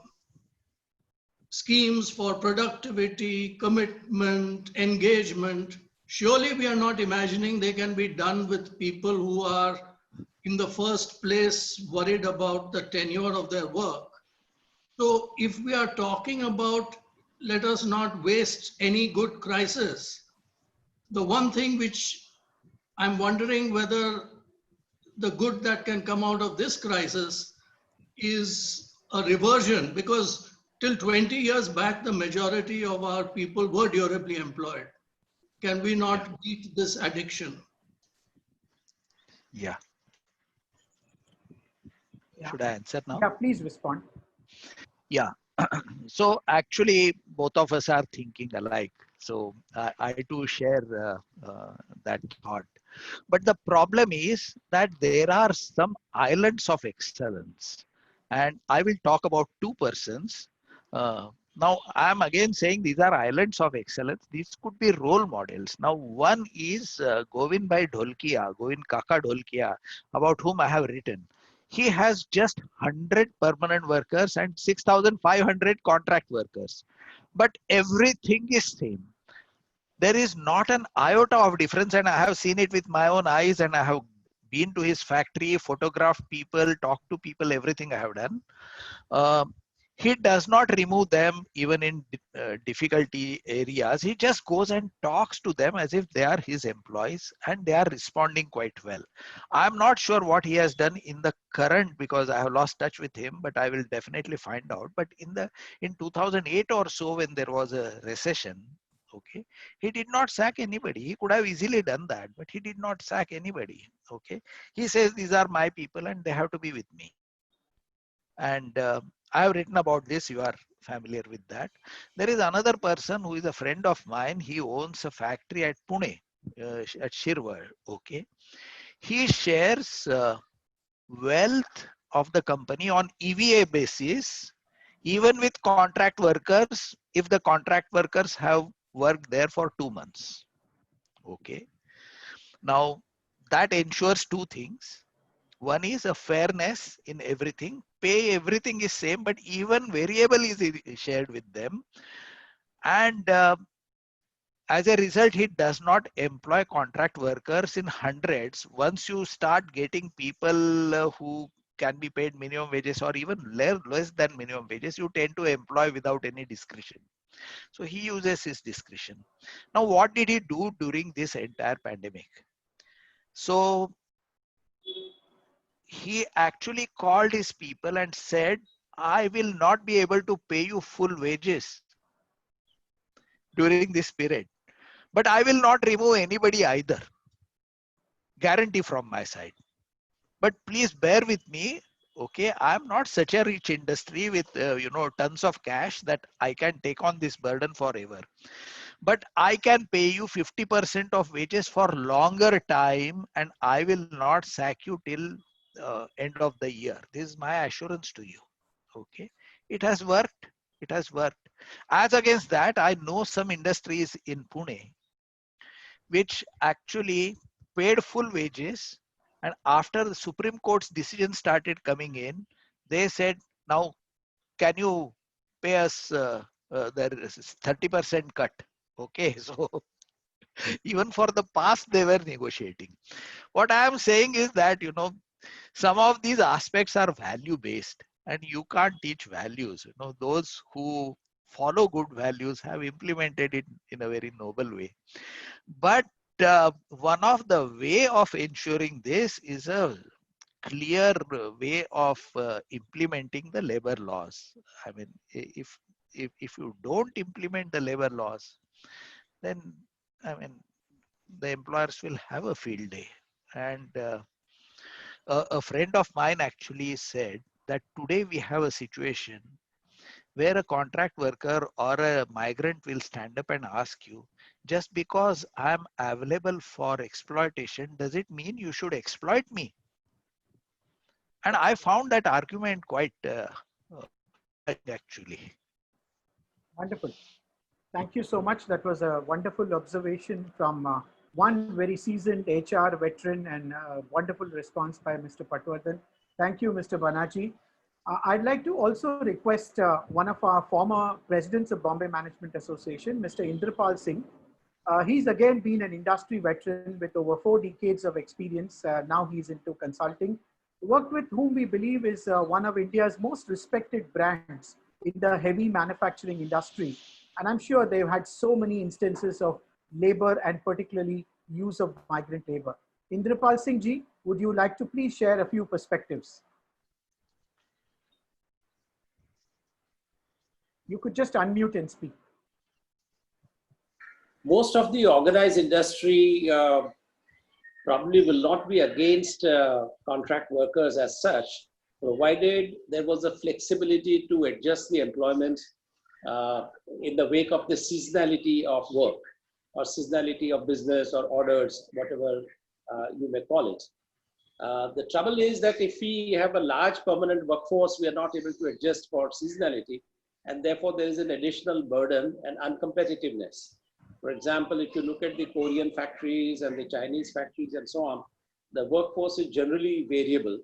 schemes for productivity, commitment, engagement, surely we are not imagining they can be done with people who are in the first place worried about the tenure of their work. So if we are talking about let us not waste any good crisis, the one thing which I'm wondering whether the good that can come out of this crisis is a reversion, because till 20 years back, the majority of our people were durably employed. Can we not beat this addiction? Yeah. Yeah. Should I answer now? Yeah, please respond. Yeah. So actually, both of us are thinking alike. So I too share that thought. But the problem is that there are some islands of excellence. And I will talk about two persons. Now, I'm again saying these are islands of excellence. These could be role models. Now, one is Govind Bhai Dholkia, Govind Kaka Dholkia, about whom I have written. He has just 100 permanent workers and 6,500 contract workers. But everything is same. There is not an iota of difference, and I have seen it with my own eyes, and I have been to his factory, photographed people, talked to people, everything I have done. Um, he does not remove them even in difficulty areas. He just goes and talks to them as if they are his employees, and they are responding quite well. I'm not sure what he has done in the current, because I have lost touch with him, but I will definitely find out. But in 2008 or so, when there was a recession, okay, he did not sack anybody. He could have easily done that, but he did not sack anybody. Okay, he says these are my people and they have to be with me. And I have written about this. You are familiar with that. There is another person who is a friend of mine. He owns a factory at Pune, at Shirwar. Okay, he shares wealth of the company on EVA basis, even with contract workers, if the contract workers have worked there for 2 months. Okay, now that ensures two things. One is a fairness in everything. Pay, everything is same, but even variable is shared with them. And as a result, he does not employ contract workers in hundreds. Once you start getting people who can be paid minimum wages or even less than minimum wages, you tend to employ without any discretion. So he uses his discretion. Now, what did he do during this entire pandemic? So he actually called his people and said, I will not be able to pay you full wages during this period, but I will not remove anybody either. Guarantee from my side. But please bear with me. Okay, I'm not such a rich industry with tons of cash that I can take on this burden forever. But I can pay you 50% of wages for longer time, and I will not sack you till end of the year. This is my assurance to you. Okay, it has worked. It has worked. As against that, I know some industries in Pune which actually paid full wages, and after the Supreme Court's decision started coming in, they said, now can you pay us the 30% cut? Okay, so even for the past they were negotiating. What I am saying is that some of these aspects are value based, and you can't teach values. Those who follow good values have implemented it in a very noble way. But one of the way of ensuring this is a clear way of implementing the labor laws. I mean, if you don't implement the labor laws, then I mean the employers will have a field day. And a friend of mine actually said that today we have a situation where a contract worker or a migrant will stand up and ask you, just because I'm available for exploitation, does it mean you should exploit me? And I found that argument quite actually. Wonderful. Thank you so much. That was a wonderful observation from one very seasoned HR veteran and wonderful response by Mr. Patwardhan. Thank you, Mr. Banaji. I'd like to also request one of our former presidents of Bombay Management Association, Mr. Indrapal Singh. He's again been an industry veteran with over 4 decades of experience. Now he's into consulting. Worked with whom we believe is one of India's most respected brands in the heavy manufacturing industry. And I'm sure they've had so many instances of labor and particularly use of migrant labor. Indrapal Singh ji, would you like to please share a few perspectives? You could just unmute and speak. Most of the organized industry probably will not be against contract workers as such, provided there was a flexibility to adjust the employment in the wake of the seasonality of work or seasonality of business or orders, whatever you may call it. The trouble is that if we have a large permanent workforce, we are not able to adjust for seasonality, and therefore there is an additional burden and uncompetitiveness. For example, if you look at the Korean factories and the Chinese factories and so on, the workforce is generally variable,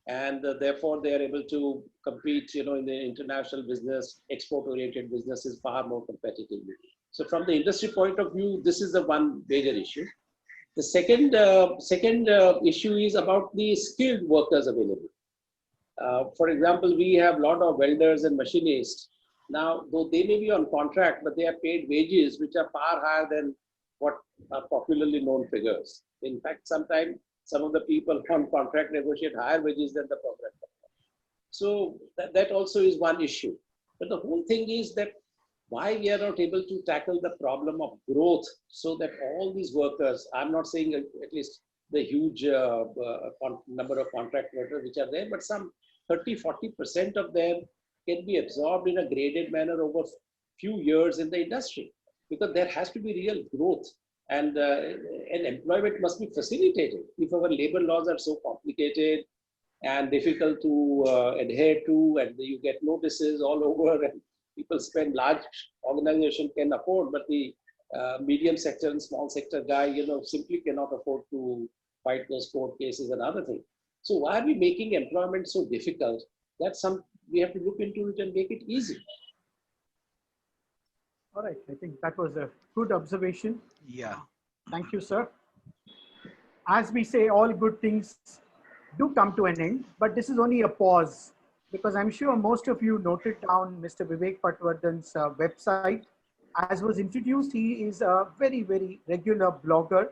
and therefore they are able to compete, in the international business, export-oriented business is far more competitively. So from the industry point of view, this is the one major issue. The second issue is about the skilled workers available. For example, we have a lot of welders and machinists. Now, though they may be on contract, but they are paid wages which are far higher than what are popularly known figures. In fact, sometimes some of the people on contract negotiate higher wages than the permanent. So that also is one issue. But the whole thing is that why we are not able to tackle the problem of growth so that all these workers, I'm not saying at least the huge number of contract workers which are there, but some 30–40% of them can be absorbed in a graded manner over few years in the industry, because there has to be real growth, and employment must be facilitated. If our labor laws are so complicated and difficult to adhere to, and you get notices all over, and people spend, large organization can afford, but the medium sector and small sector guy, simply cannot afford to fight those court cases and other things. So why are we making employment so difficult? That's we have to look into it and make it easy. All right, I think that was a good observation. Yeah. Thank you, sir. As we say, all good things do come to an end, but this is only a pause, because I'm sure most of you noted down Mr. Vivek Patwardhan's website. As was introduced, he is a very, very regular blogger.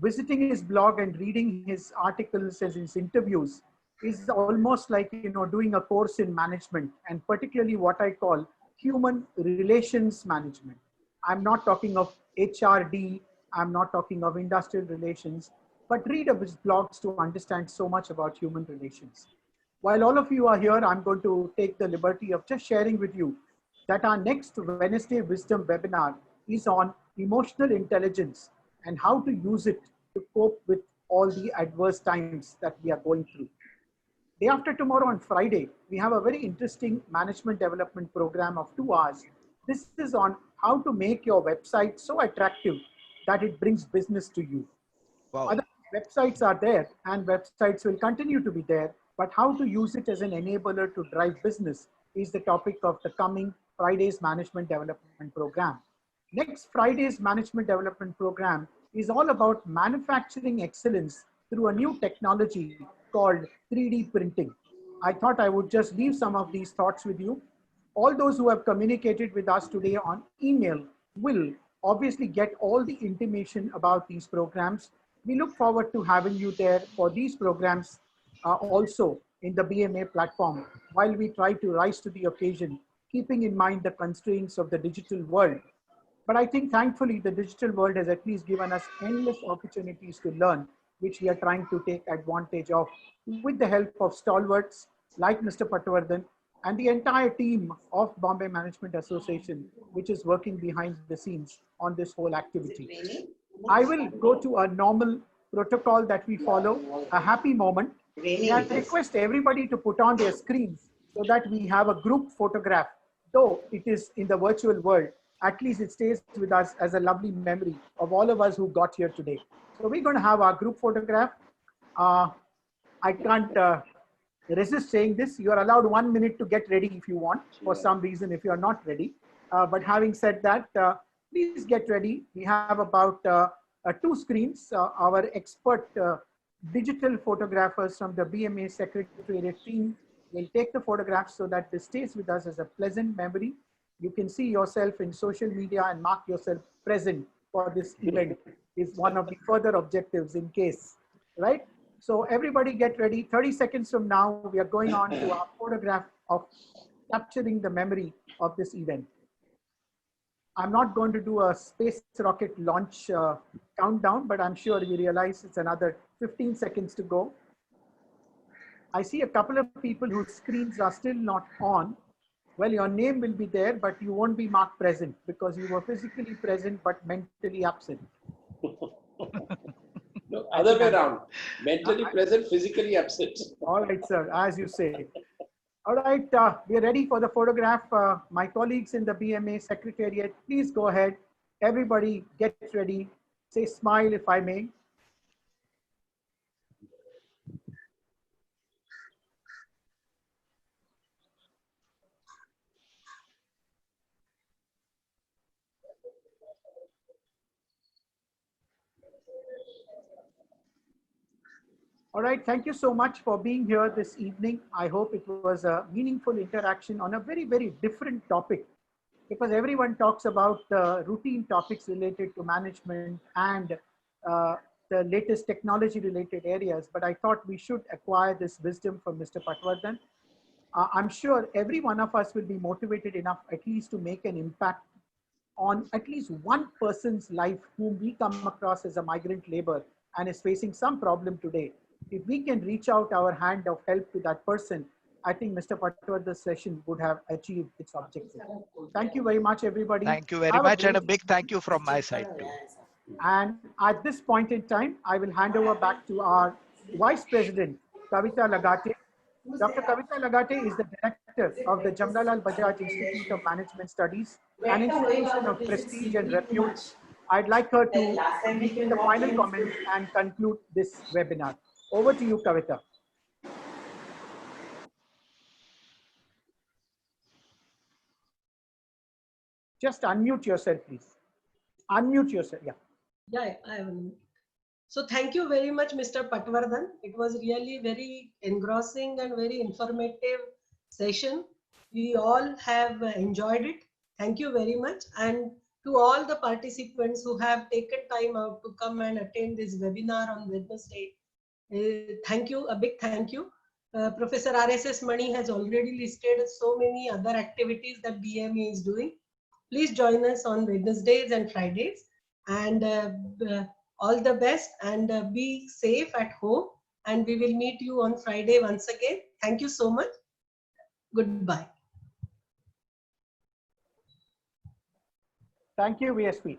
Visiting his blog and reading his articles and his interviews is almost like, doing a course in management, and particularly what I call human relations management. I'm not talking of HRD, I'm not talking of industrial relations, but read of his blogs to understand so much about human relations. While all of you are here, I'm going to take the liberty of just sharing with you that our next Wednesday Wisdom webinar is on emotional intelligence and how to use it to cope with all the adverse times that we are going through. Day after tomorrow on Friday, we have a very interesting management development program of 2 hours. This is on how to make your website so attractive that it brings business to you. Wow. Other websites are there and websites will continue to be there, but how to use it as an enabler to drive business is the topic of the coming Friday's management development program. Next Friday's management development program is all about manufacturing excellence through a new technology called 3D printing. I thought I would just leave some of these thoughts with you. All those who have communicated with us today on email will obviously get all the intimation about these programs. We look forward to having you there for these programs also in the BMA platform, while we try to rise to the occasion, keeping in mind the constraints of the digital world. But I think thankfully the digital world has at least given us endless opportunities to learn, which we are trying to take advantage of with the help of stalwarts like Mr. Patwardhan and the entire team of Bombay Management Association, which is working behind the scenes on this whole activity. I will go to a normal protocol that we follow, a happy moment. I request everybody to put on their screens so that we have a group photograph, though it is in the virtual world, at least it stays with us as a lovely memory of all of us who got here today. So we're going to have our group photograph. I can't resist saying this. You are allowed 1 minute to get ready if you want, for some reason, if you are not ready. But having said that, please get ready. We have about 2 screens. Our expert digital photographers from the BMA Secretariat team will take the photographs so that this stays with us as a pleasant memory. You can see yourself in social media and mark yourself present for this event is one of the further objectives in case, right? So everybody get ready. 30 seconds from now, we are going on to our photograph of capturing the memory of this event. I'm not going to do a space rocket launch countdown, but I'm sure you realize it's another 15 seconds to go. I see a couple of people whose screens are still not on. Well, your name will be there, but you won't be marked present because you were physically present but mentally absent. No, other way around. Mentally present, physically absent. All right, sir, as you say. All right, we are ready for the photograph. My colleagues in the BMA Secretariat, please go ahead. Everybody get ready. Say smile if I may. All right, thank you so much for being here this evening. I hope it was a meaningful interaction on a very, very different topic, because everyone talks about routine topics related to management and the latest technology related areas, but I thought we should acquire this wisdom from Mr. Patwardhan. I'm sure every one of us will be motivated enough at least to make an impact on at least one person's life whom we come across as a migrant labor and is facing some problem today. If we can reach out our hand of help to that person, I think Mr. Patwardhan's session would have achieved its objective. Thank you very much, everybody. Thank you very much, and a big thank you from my side too. And at this point in time, I will hand over back to our Vice President, Kavita Lagate. Dr. Kavita Lagate is the director of the Jamnalal Bajaj Institute of Management Studies, an institution of prestige and repute. I'd like her to make the final comments and conclude this webinar. Over to you, Kavita. Just unmute yourself, please. Unmute yourself, yeah. Yeah, so thank you very much, Mr. Patwardhan. It was really very engrossing and very informative session. We all have enjoyed it. Thank you very much. And to all the participants who have taken time out to come and attend this webinar on Wednesday, thank you, a big thank you. Professor RSS Mani has already listed so many other activities that BMA is doing. Please join us on Wednesdays and Fridays, and all the best, and be safe at home, and we will meet you on Friday once again. Thank you so much. Goodbye. Thank you, VSP.